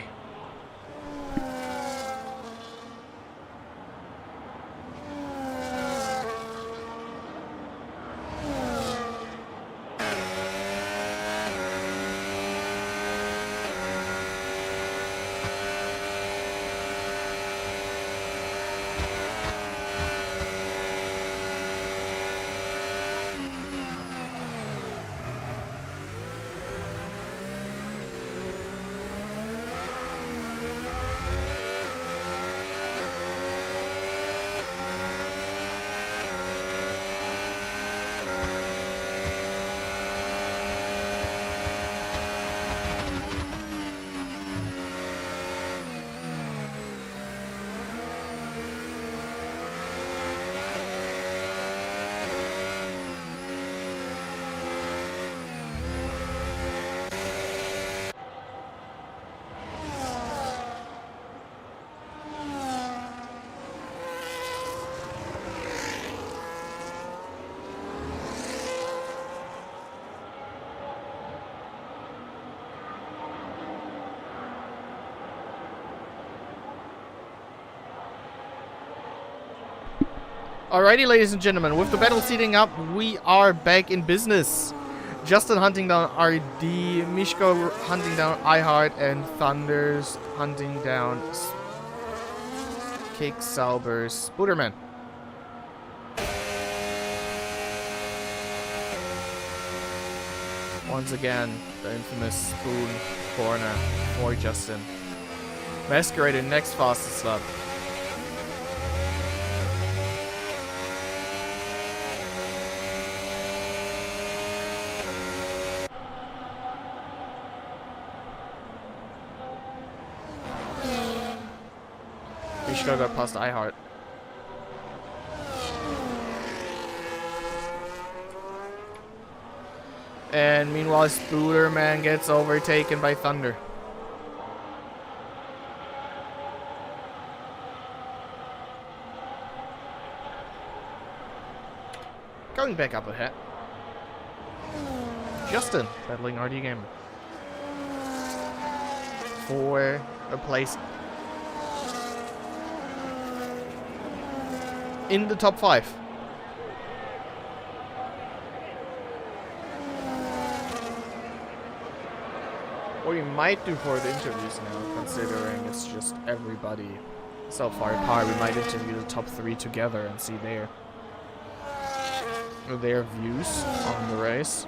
Alrighty, ladies and gentlemen, with the battle seating up, we are back in business. Justin hunting down RD, Mishko hunting down iHeart, and Thunders hunting down Kick Sauber's Spooderman. Once again, the infamous spoon corner for Justin. Masquerader next fastest lap. Mishko got past iHeart. And meanwhile, Spooderman gets overtaken by Thunder. Going back up ahead. Justin battling RD Gamer for a place in the top 5. What we might do for the interviews now, considering it's just everybody so far apart, we might interview the top 3 together and see there. their views on the race.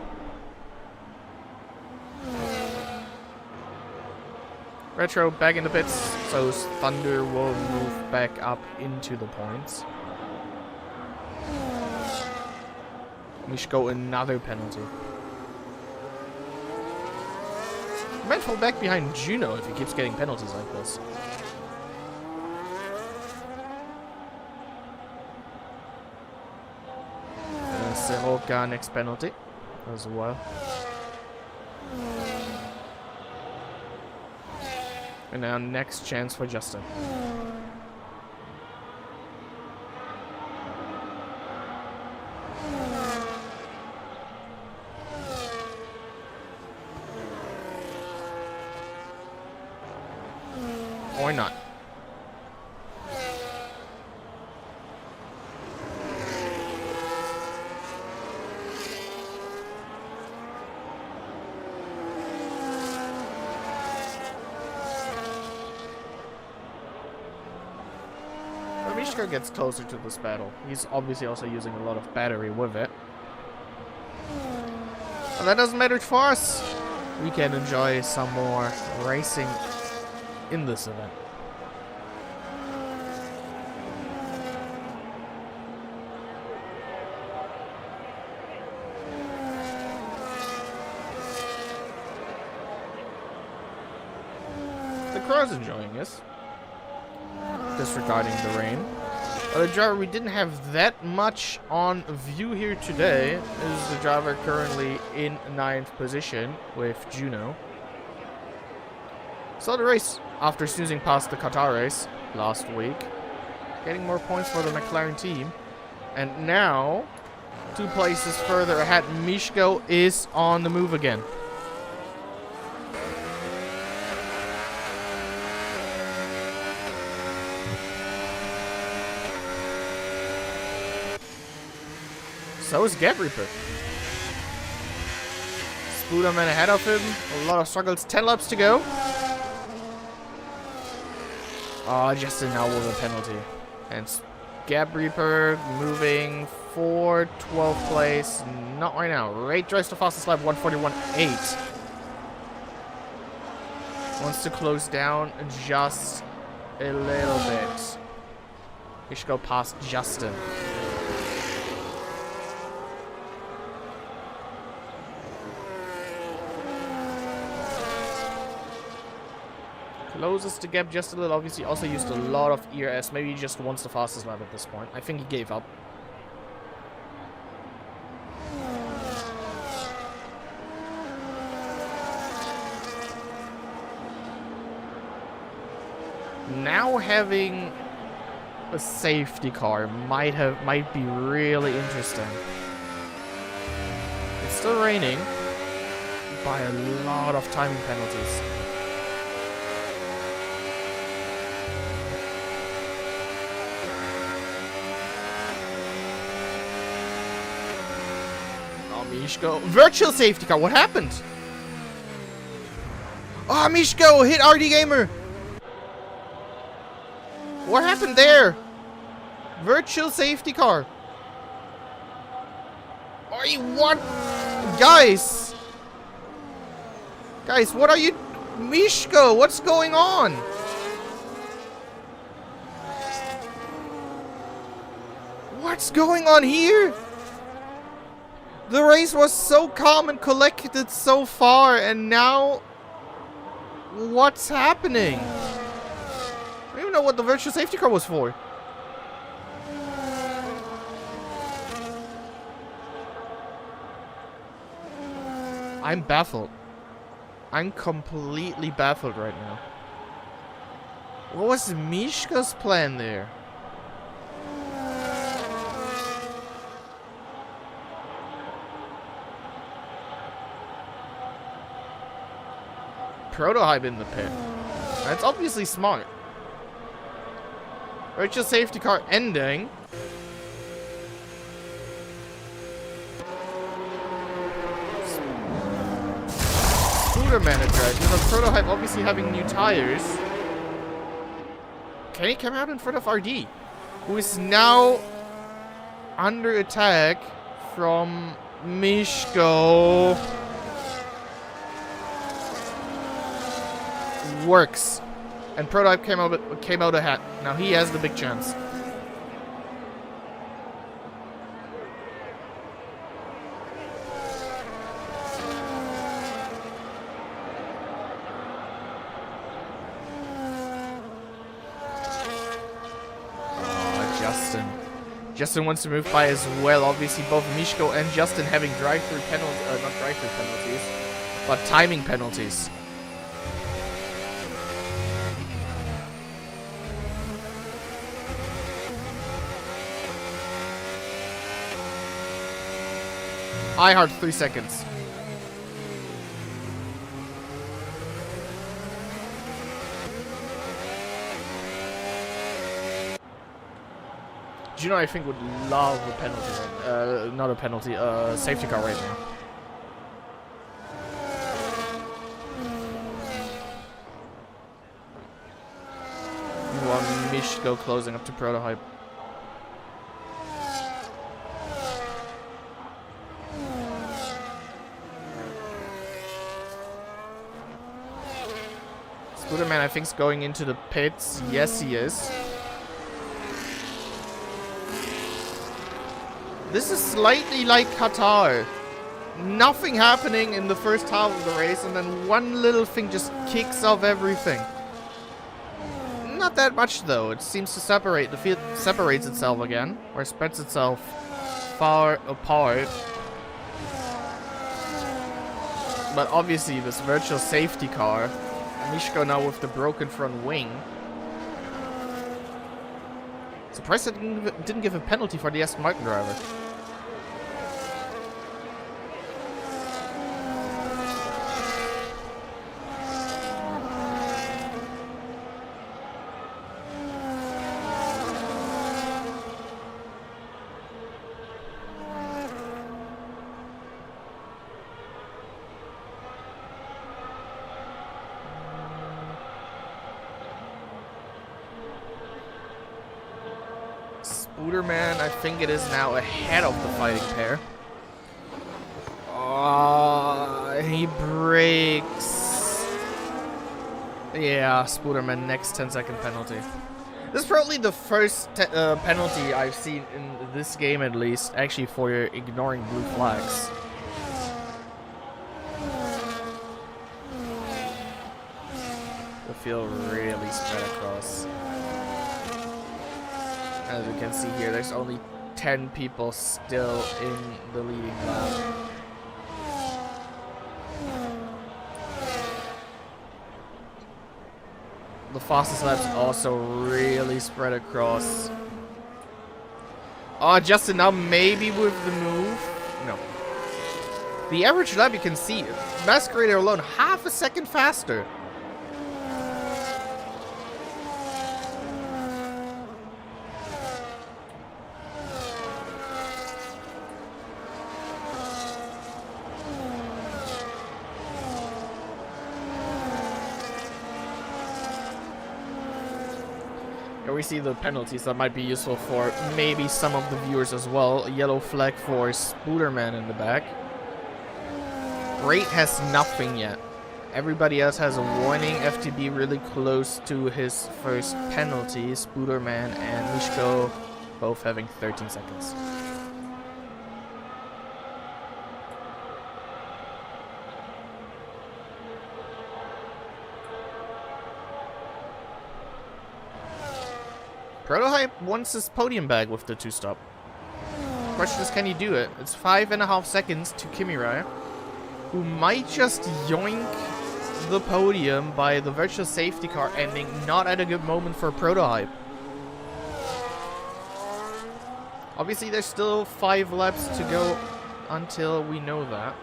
Retro back in the pits, so Thunder will move back up into the points. Mishko another penalty. Might fall back behind Juno if he keeps getting penalties like this. And Seroka next penalty as well. And now next chance for Justin. Or not. Mishka gets closer to this battle. He's obviously also using a lot of battery with it. But that doesn't matter for us. We can enjoy some more racing in this event. The crowd's enjoying this. Disregarding the rain. But the driver we didn't have that much on view here today is the driver currently in 9th position with Juno. Saw the race after snoozing past the Qatar race last week. Getting more points for the McLaren team. And now, 2 places further ahead, Mishko is on the move again. So is Gabriel. Spooderman ahead of him. A lot of struggles. 10 laps to go. Oh, Justin now with a penalty. And Gabriel moving for 12th place. Not right now. Ray drives the fastest lap, 141.8. Wants to close down just a little bit. We should go past Justin. Closes the gap just a little. Obviously also used a lot of ERS. Maybe he just wants the fastest lap at this point. I think he gave up. Now having a safety car might be really interesting. It's still raining by a lot of timing penalties. Mishko. Virtual safety car. What happened? Oh, Mishko hit RD Gamer. What happened there? Virtual safety car. Are you what? Guys. Guys, what are you? Mishko, what's going on? What's going on here? The race was so calm and collected so far, and now what's happening? I don't even know what the virtual safety car was for. I'm baffled. I'm completely baffled right now. What was Mishka's plan there? Prototype in the pit. That's obviously smart. Virtual safety car ending. Scooter manager. With a prototype obviously having new tires. Can he come out in front of RD? Who is now under attack from Mishko. Works. And Prototype came out ahead. Now he has the big chance. Justin wants to move by as well. Obviously, both Mishko and Justin having drive-through penalties, not drive-through penalties, but timing penalties. I heart 3 seconds. Do you know I think would love a penalty, not a penalty, safety car right now. Mishko closing up to Prototype. Scooterman, I think, is going into the pits. Yes, he is. This is slightly like Qatar. Nothing happening in the first half of the race, and then one little thing just kicks off everything. Not that much, though. It seems to separate. The field separates itself again, or spreads itself far apart. But obviously, this virtual safety car, Mishko now with the broken front wing. Surprised I didn't give a penalty for the Aston Martin driver. Spooderman, I think it is now ahead of the fighting pair. He breaks. Yeah, Spooderman, next 10-second penalty. This is probably the first penalty I've seen in this game, at least, actually, for ignoring blue flags. The field really spread across. As we can see here, there's only 10 people still in the leading lap. The fastest laps also really spread across. Oh, Justin now maybe with the move. No. The average lap you can see, Masquerader alone, half a second faster. We see the penalties that might be useful for maybe some of the viewers as well. A yellow flag for Spooderman in the back. Great has nothing yet. Everybody else has a warning. FTB really close to his first penalty. Spooderman and Mishko both having 13 seconds. Prototype wants his podium bag with the 2-stop. Question is, can he do it? It's 5.5 seconds to Kimirai, who might just yoink the podium by the virtual safety car ending not at a good moment for Prototype. Obviously, there's still 5 laps to go until we know that.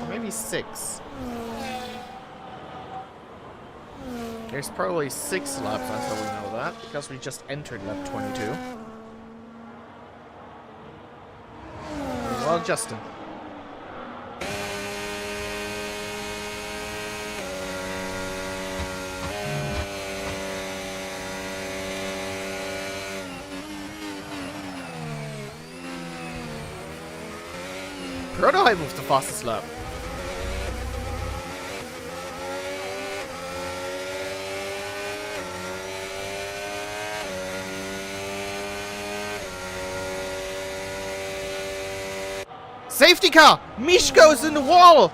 Or maybe 6. There's probably 6 laps until we know that, because we just entered lap 22. Well, Justin. Prototype with the fastest lap. Safety car! Mishko's in the wall!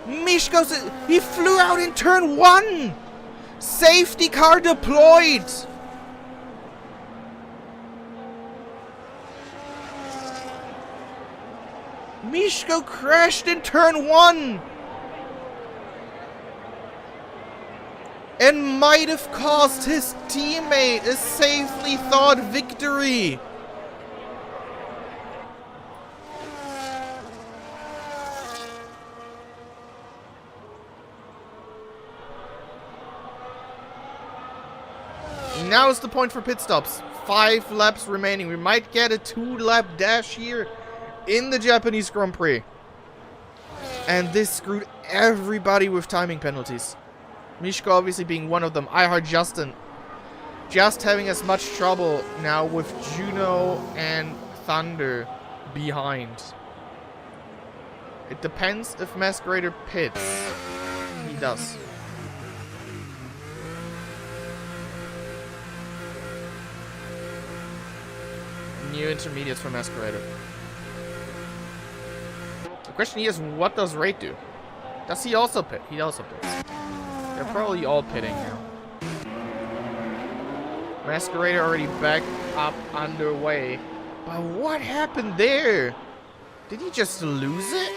He flew out in turn 1! Safety car deployed! Mishko crashed in turn 1! And might have cost his teammate a safely thought victory! Now is the point for pit stops. 5 laps remaining. We might get a 2-lap dash here in the Japanese Grand Prix. And this screwed everybody with timing penalties. Mishko obviously being one of them. I heard Justin just having as much trouble now with Juno and Thunder behind. It depends if Masquerader pits. He does. New intermediates for Masquerader. The question here is, what does Raid do? Does he also pit? He also pits. They're probably all pitting now. Masquerader already back up underway. But what happened there? Did he just lose it?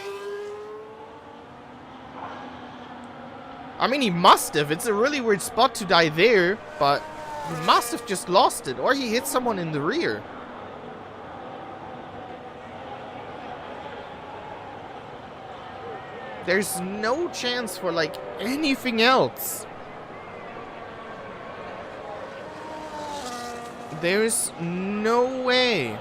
I mean, he must have. It's a really weird spot to die there, but he must have just lost it. Or he hit someone in the rear. There's no chance for, like, anything else. There's no way.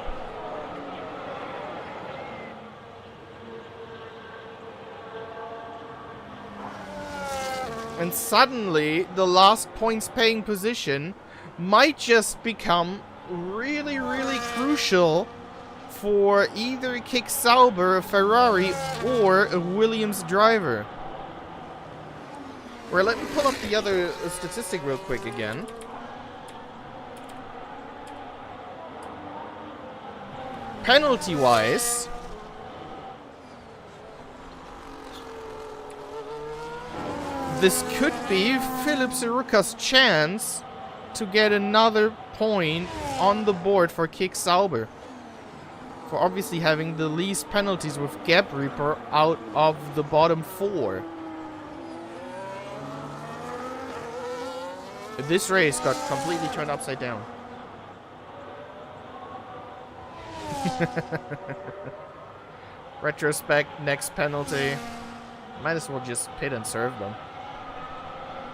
And suddenly, the last points paying position might just become really, really crucial for either Kick Sauber, a Ferrari, or a Williams driver. Well, let me pull up the other statistic real quick again. Penalty-wise, this could be Philip Siruka's chance to get another point on the board for Kick Sauber. For obviously having the least penalties with Gap Reaper out of the bottom 4. This race got completely turned upside down. Retrospect, next penalty. Might as well just pit and serve them.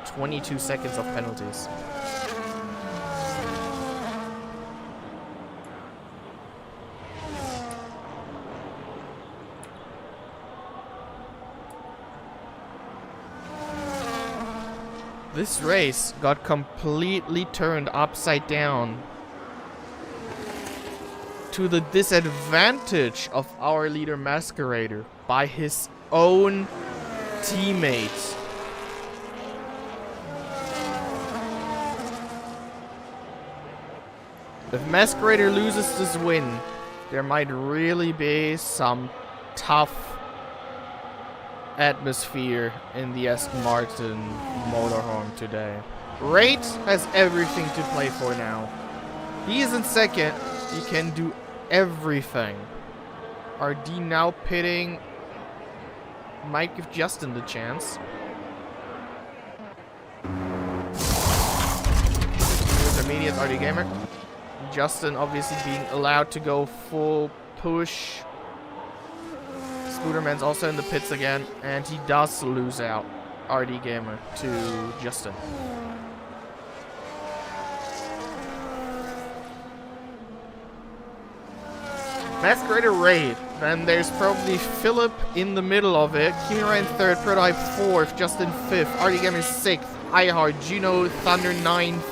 22 seconds of penalties. This race got completely turned upside down to the disadvantage of our leader Masquerader by his own teammate. If Masquerader loses this win, there might really be some tough atmosphere in the Aston Martin motorhome today. Raid has everything to play for now. He is in second. He can do everything. RD now pitting might give Justin the chance. Intermediate RD Gamer. Justin obviously being allowed to go full push. Scooterman's also in the pits again, and he does lose out RD Gamer to Justin. Masquerader Raid. Then there's probably Philip in the middle of it. Kimura in third, Prototype 4th, Justin 5th, RD Gamer 6th, iHeart, Juno, Thunder 9th,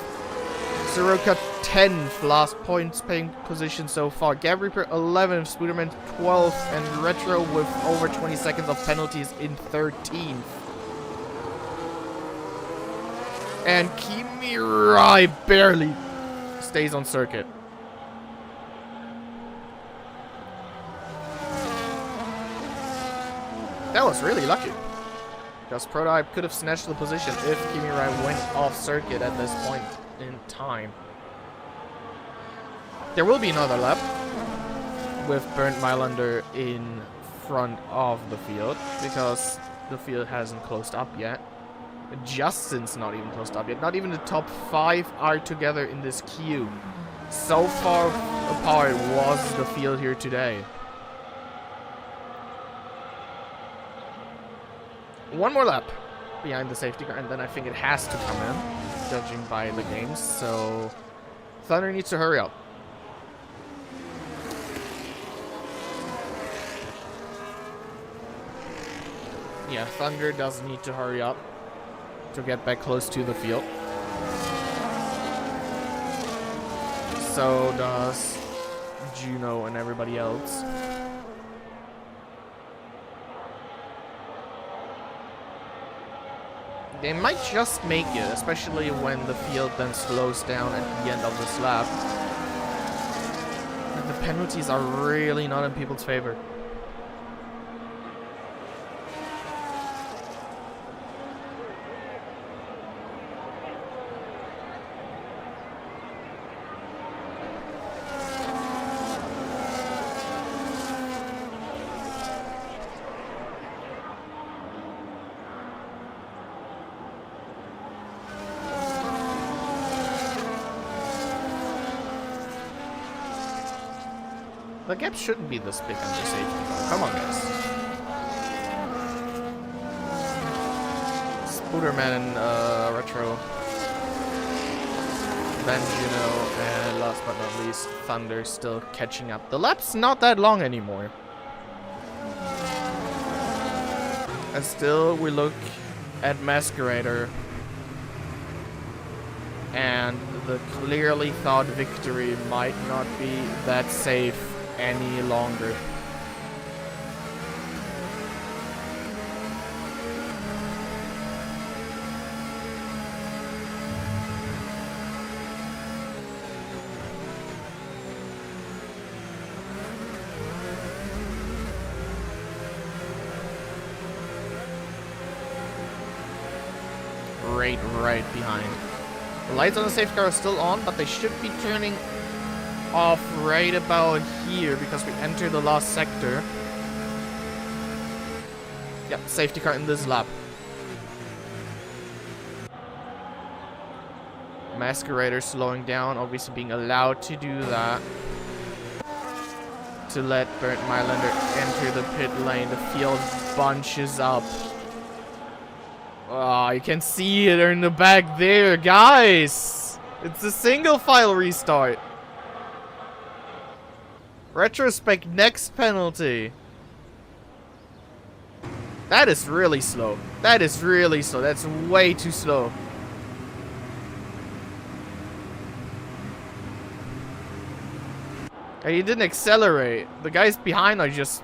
Soroka 10th, last points paying position so far. Gabriel 11th, Spooderman 12th, and Retro with over 20 seconds of penalties in 13th. And Kimirai barely stays on circuit. That was really lucky. Because Prototype could have snatched the position if Kimirai went off circuit at this point in time. There will be another lap with Bernd Mailander in front of the field because the field hasn't closed up yet. Justin's not even closed up yet. Not even the top 5 are together in this queue. So far apart was the field here today. One more lap behind the safety car, and then I think it has to come in, judging by the games. So Thunder needs to hurry up. Yeah, Thunder does need to hurry up to get back close to the field. So does Juno and everybody else. They might just make it, especially when the field then slows down at the end of this lap. And the penalties are really not in people's favor. The gap shouldn't be this big under safety car. Come on, guys. Spooderman and Retro. Then Juno, and last but not least, Thunder still catching up. The lap's not that long anymore. And still we look at Masquerader. And the clearly thought victory might not be that safe any longer. Right behind. The lights on the safety car are still on, but they should be turning off right about here because we enter the last sector. Yep, safety car in this lap. Masquerader slowing down, obviously being allowed to do that. To let Bernd Mailander enter the pit lane. The field bunches up. Oh, you can see it in the back there, guys. It's a single file restart. Retrospect next penalty. That is really slow. That is really slow. That's way too slow. And he didn't accelerate. The guys behind are just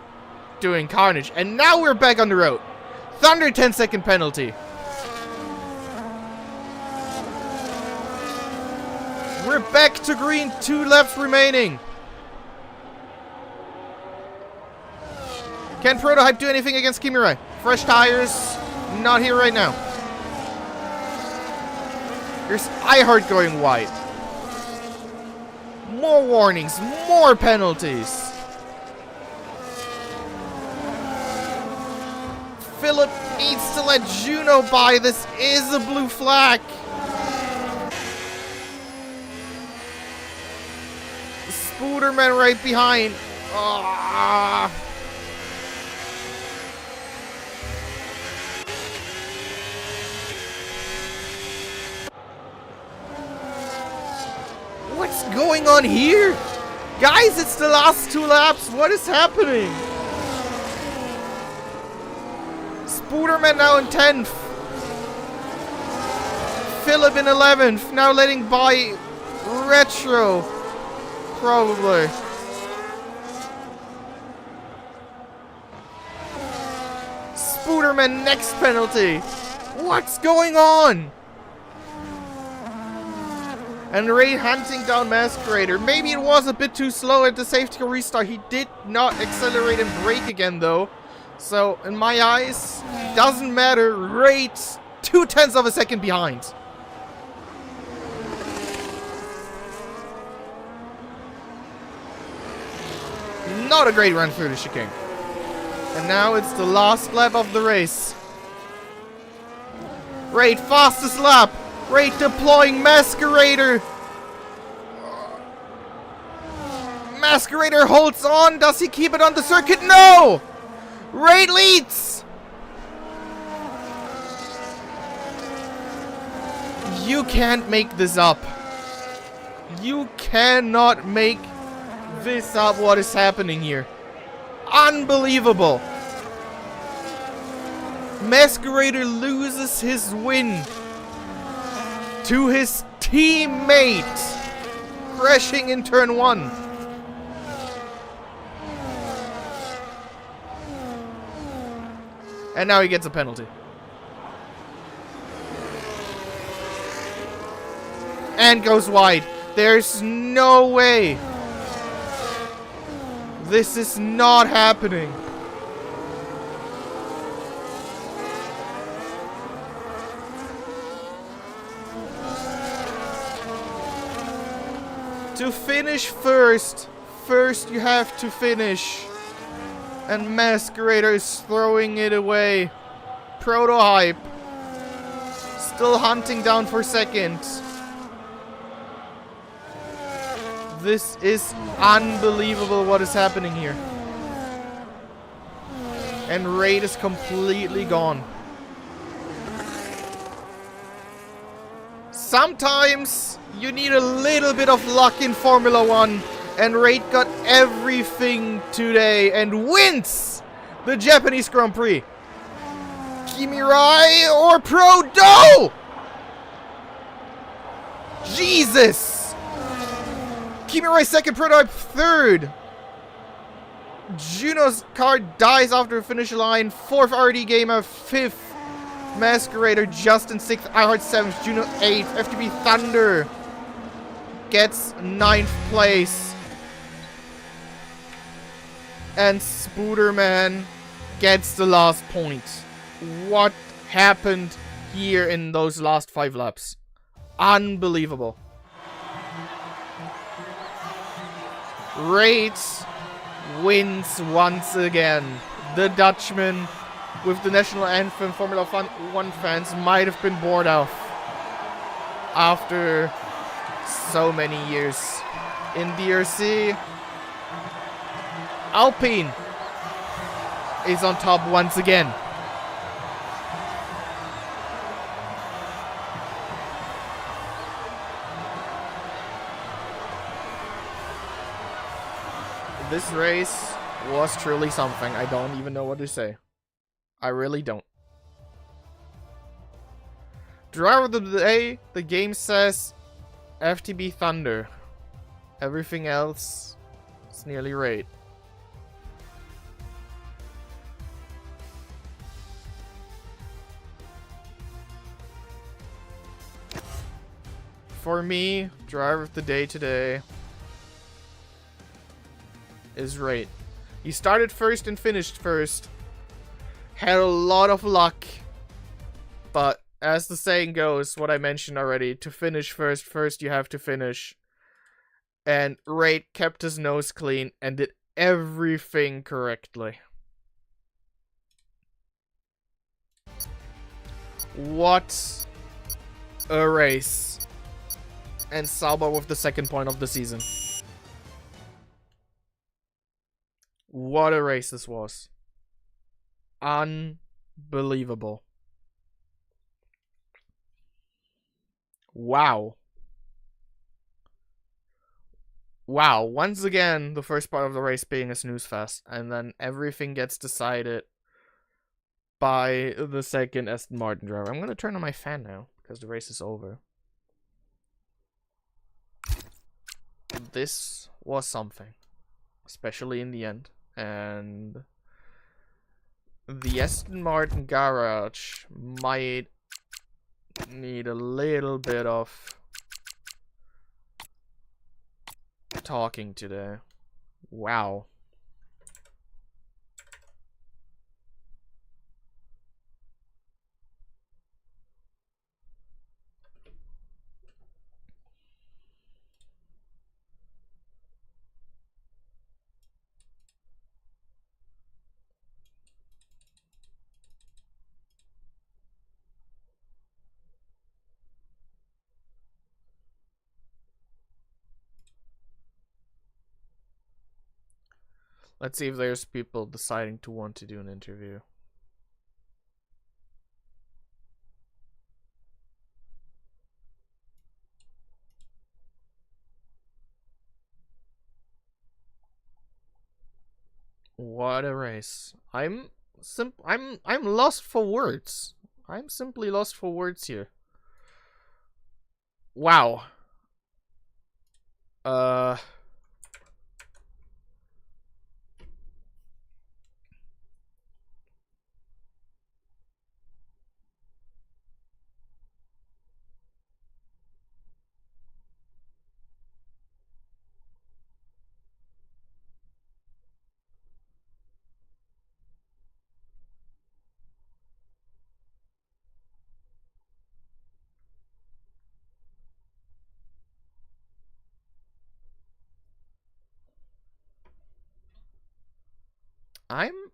doing carnage. And now we're back on the road. Thunder 10-second penalty. We're back to green. 2 laps remaining. Can Prototype do anything against Kimirai? Fresh tires. Not here right now. Here's iHeart going wide. More warnings. More penalties. Philip needs to let Juno by. This is a blue flag. Spooderman right behind. Ah. What's going on here? Guys, it's the last 2 laps. What is happening? Spooderman now in 10th. Philip in 11th. Now letting by Retro. Probably. Spooderman next penalty. What's going on? And Ray hunting down Masquerader. Maybe it was a bit too slow at the safety car restart. He did not accelerate and brake again though. So in my eyes, doesn't matter. Ray's 0.2 of a second behind. Not a great run through the chicane. And now it's the last lap of the race. Ray, fastest lap. Ray deploying Masquerader. Masquerader holds on. Does he keep it on the circuit? No! Ray leads. You can't make this up. You cannot make this up, what is happening here. Unbelievable. Masquerader loses his win to his teammate, crashing in turn 1. And now he gets a penalty. And goes wide. There's no way. This is not happening. To finish first you have to finish. And Masquerader is throwing it away. Prototype. Still hunting down for second. This is unbelievable what is happening here. And Raid is completely gone. Sometimes you need a little bit of luck in Formula 1. And Raid got everything today and wins the Japanese Grand Prix. Kimirai or Prodo? Jesus! Kimirai second, Prototype third. Juno's car dies after the finish line. Fourth, RD Gamer fifth. Masquerader Justin sixth. iHeart seventh. Juno eighth. FTB Thunder gets 9th place. And Spooderman gets the last point. What happened here in those last 5 laps? Unbelievable. Raid wins once again. The Dutchman with the national anthem Formula 1 fans might have been bored of after so many years. In DRC, Alpine is on top once again. This race was truly something. I don't even know what to say. I really don't. Driver of the day, the game says FTB Thunder. Everything else is nearly Raid. For me, driver of the day today is Raid. He started first and finished first. Had a lot of luck. But as the saying goes, what I mentioned already, to finish first you have to finish. And Raid kept his nose clean and did everything correctly. What a race. And Sauber with the 2nd point of the season. What a race this was. Unbelievable. Wow. Wow, once again, the first part of the race being a snooze fest, and then everything gets decided by the second Aston Martin driver. I'm gonna turn on my fan now, because the race is over. this was something, especially in the end. And the Aston Martin garage might need a little bit of talking today. Wow. Let's see if there's people deciding to want to do an interview. What a race. I'm lost for words. I'm simply lost for words here. Wow.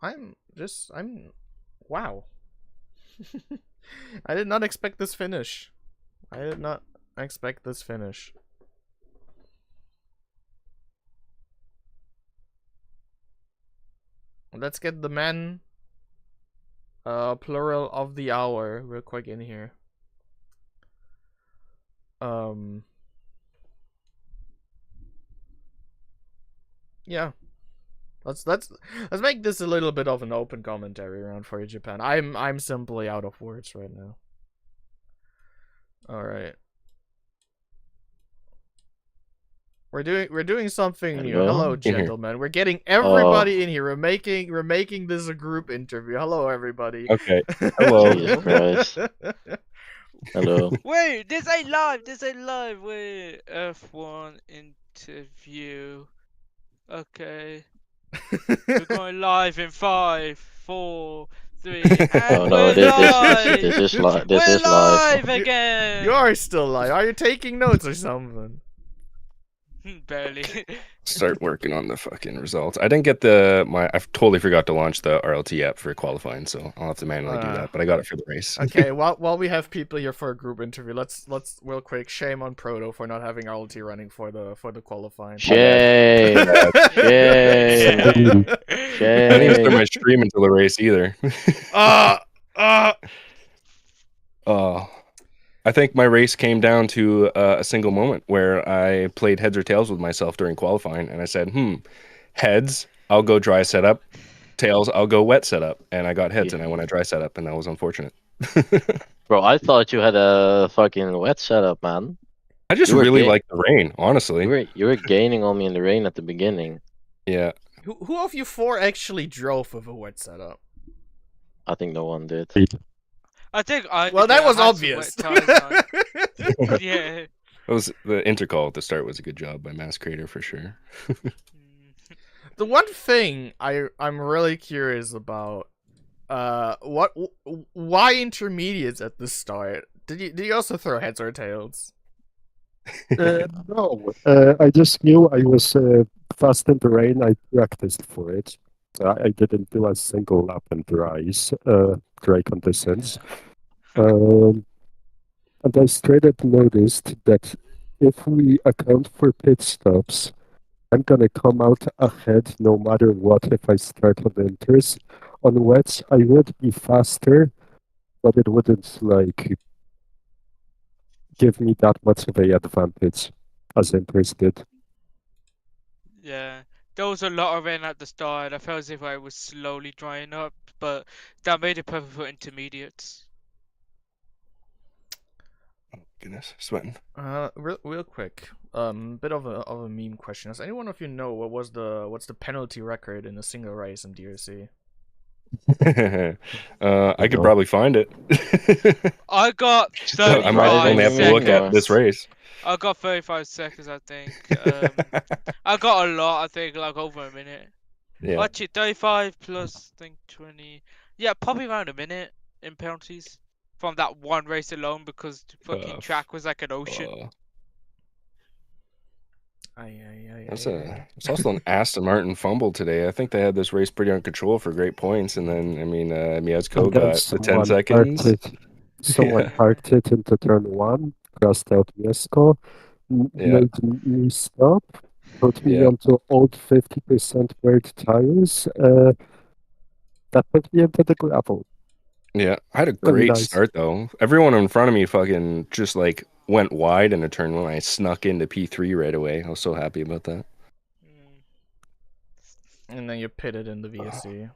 I'm wow. I did not expect this finish. I did not expect this finish. Let's get the men plural of the hour real quick in here. Yeah. Let's make this a little bit of an open commentary round for you, Japan. I'm simply out of words right now. All right. We're doing something new. Hello, gentlemen. We're getting everybody in here. We're making this a group interview. Hello, everybody. Okay. Hello. Jesus Christ. Hello. Wait, this ain't live. This ain't live. Wait, F1 interview. Okay. We're going live in 5, 4, 3, and Oh no, we're live. this is live. This We're is live. live again. You are still live. Are you taking notes or something? Barely. Start working on the fucking results. I didn't get I totally forgot to launch the RLT app for qualifying, so I'll have to manually do that. But I got it for the race. Okay, while we have people here for a group interview, let's real quick shame on Proto for not having RLT running for the qualifying. Shame. Shame. I didn't even start Shame. my stream until the race either. I think my race came down to a single moment where I played heads or tails with myself during qualifying, and I said, heads, I'll go dry setup. Tails, I'll go wet setup. And I got heads, and I went a dry setup, and that was unfortunate. Bro, I thought you had a fucking wet setup, man. I just really like the rain, honestly. You were gaining on me in the rain at the beginning. Yeah. Who of you four actually drove with a wet setup? I think no one did. I think I. Well, that was obvious. Yeah. It was the intercall at the start was a good job by Mass Creator for sure. The one thing I'm really curious about, why intermediates at the start? Did you also throw heads or tails? No, I just knew I was fast in the rain. I practiced for it. I didn't do a single lap in dry conditions. And I straight up noticed that if we account for pit stops, I'm gonna come out ahead no matter what if I start on inters. On wets, I would be faster, but it wouldn't like give me that much of an advantage as inters did. Yeah. There was a lot of rain at the start. I felt as if I was slowly drying up, but that made it perfect for intermediates. Goodness, sweating. Real quick. Bit of a meme question. Does anyone of you know what's the penalty record in a single race in DRC? I could No. probably find it. I got I might 35 only have to look at this seconds. race. I got 35 seconds, I think. I got a lot, I think, like over a minute. Yeah. Actually, 35 plus, I think, 20. Yeah, probably around a minute in penalties from that one race alone because the fucking track was like an ocean. It's also an Aston Martin fumble today. I think they had this race pretty under control for great points, and then Miazko And then got the 10 seconds. Someone Yeah. parked it into turn 1, crossed out Miesco, Yeah. made me stop, put me Yeah. onto old 50% wear tires. That put me into the gravel. Yeah, I had a Really great nice. start though. Everyone in front of me fucking just like went wide in a turn when I snuck into P3 right away. I was so happy about that. Mm. And then you pitted in the VSC.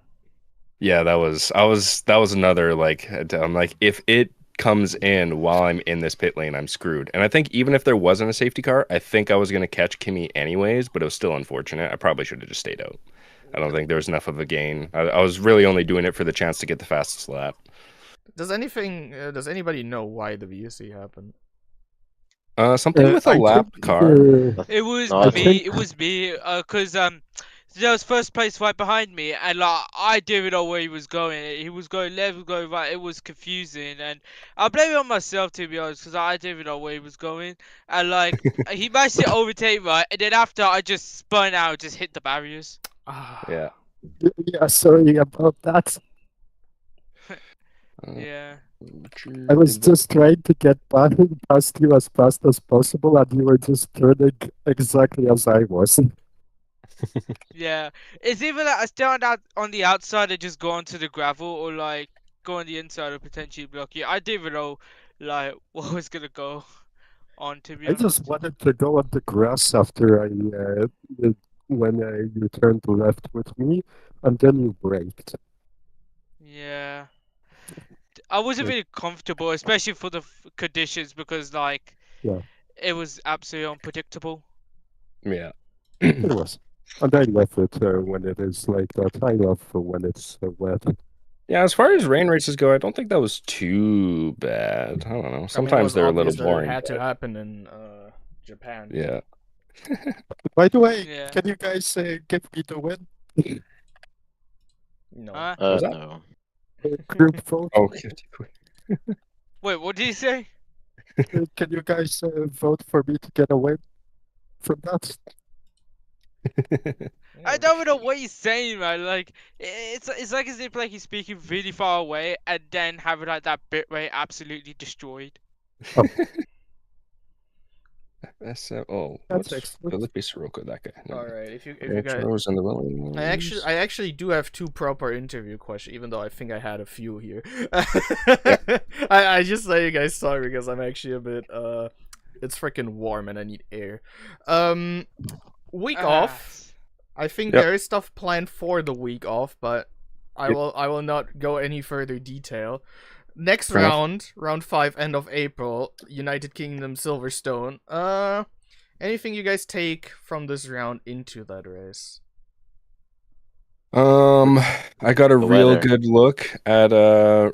Yeah, that was another like I'm like if it comes in while I'm in this pit lane, I'm screwed. And I think even if there wasn't a safety car, I think I was gonna catch Kimmy anyways, but it was still unfortunate. I probably should have just stayed out. I don't think there was enough of a gain. I was really only doing it for the chance to get the fastest lap. Does anybody know why the VSC happened? Something with a I lap think, car. It was No, I me. think- It was me. Cause there was first place right behind me, and like I didn't know where he was going. He was going left, he was going right. It was confusing, and I blame it on myself to be honest, cause I didn't know where he was going, and like he managed to overtake right, and then after I just spun out, just hit the barriers. Yeah. yeah, sorry about that. Yeah. I was just trying to get past you as fast as possible, and you were just turning exactly as I was. Yeah, it's either that I stand out on the outside and just go onto the gravel, or like go on the inside and potentially block you. I didn't even know like what was gonna go on, to be I honest. just wanted to go on the grass after when you turned left with me, and then you braked. Yeah, I wasn't Yeah. really comfortable, especially for the conditions, because like Yeah. it was absolutely unpredictable. Yeah. It was. And I love it when it is like that. I love when it's wet. Yeah, as far as rain races go, I don't think that was too bad. I don't know. I mean, it Sometimes was they're a little obvious that it boring. had to but happen in Japan. Yeah. By the way, Yeah. can you guys give me the win? No. Huh? was that? No. Group vote? Oh, Wait, what did you say? Can you guys vote for me to get a win from that? I don't even know what he's saying, man. Like it's like as if like he's speaking really far away and then having like that bit rate absolutely destroyed. That's That's what's excellent. Felipe Soroka, that guy. No. All right. If you Yeah, guys, Charles and the Williams. I actually do have two proper interview questions, even though I think I had a few here. I just let you guys talk because I'm actually a bit it's freaking warm and I need air. Week off. I think Yep. there is stuff planned for the week off, but I will not go any further detail. Next Fair enough. round 5, end of April, United Kingdom Silverstone. Anything you guys take from this round into that race? I got a The real weather. good look at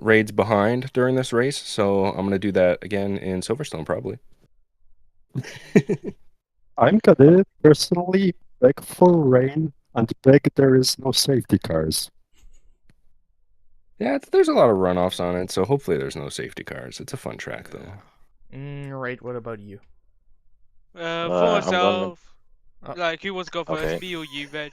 raids behind during this race, so I'm gonna do that again in Silverstone probably. I'm gonna personally beg for rain and beg there is no safety cars. Yeah, there's a lot of runoffs on it, so hopefully there's no safety cars. It's a fun track though. Right, what about you? For I'm gonna- myself, Oh. like who wants to go first, Okay. me or you, Red?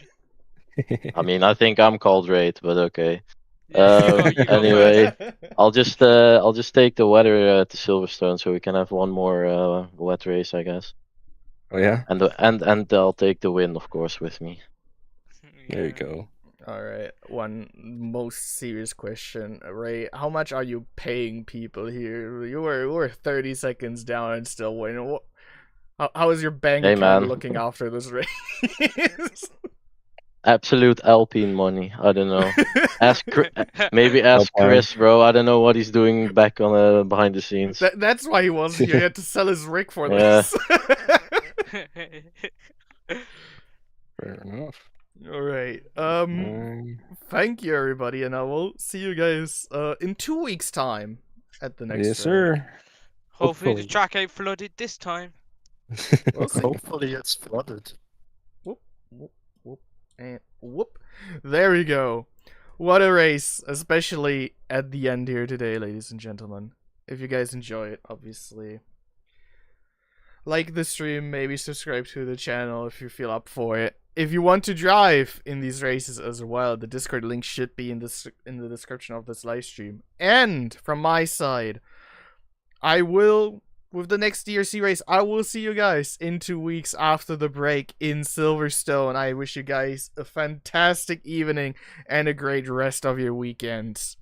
I mean, I think I'm called Raid, but okay. Yeah, you go Anyway. first. I'll just take the weather to Silverstone so we can have one more wet race, I guess. Oh yeah, And I'll take the win, of course, with me. there you Yeah. go. All right, one most serious question, Ray. How much are you paying people here? You were 30 seconds down and still winning. How is your bank Hey, account man. looking after this race? Absolute Alpine money. I don't know. Maybe ask Alpine. Chris, bro. I don't know what he's doing back on behind the scenes. That's why he wasn't here. He had to sell his rig for Yeah. this. Fair enough. All right. Thank you, everybody, and I will see you guys in 2 weeks' time at the next. Yes, sir. Hopefully the Hopefully. track ain't flooded this time. We'll see. Hopefully it's flooded. Whoop, whoop, whoop, and whoop. There we go. What a race, especially at the end here today, ladies and gentlemen. If you guys enjoy it, obviously. Like the stream, maybe subscribe to the channel if you feel up for it. If you want to drive in these races as well, the Discord link should be in the description of this live stream. And from my side, I will, with the next DRC race, I will see you guys in 2 weeks after the break in Silverstone. I wish you guys a fantastic evening and a great rest of your weekend.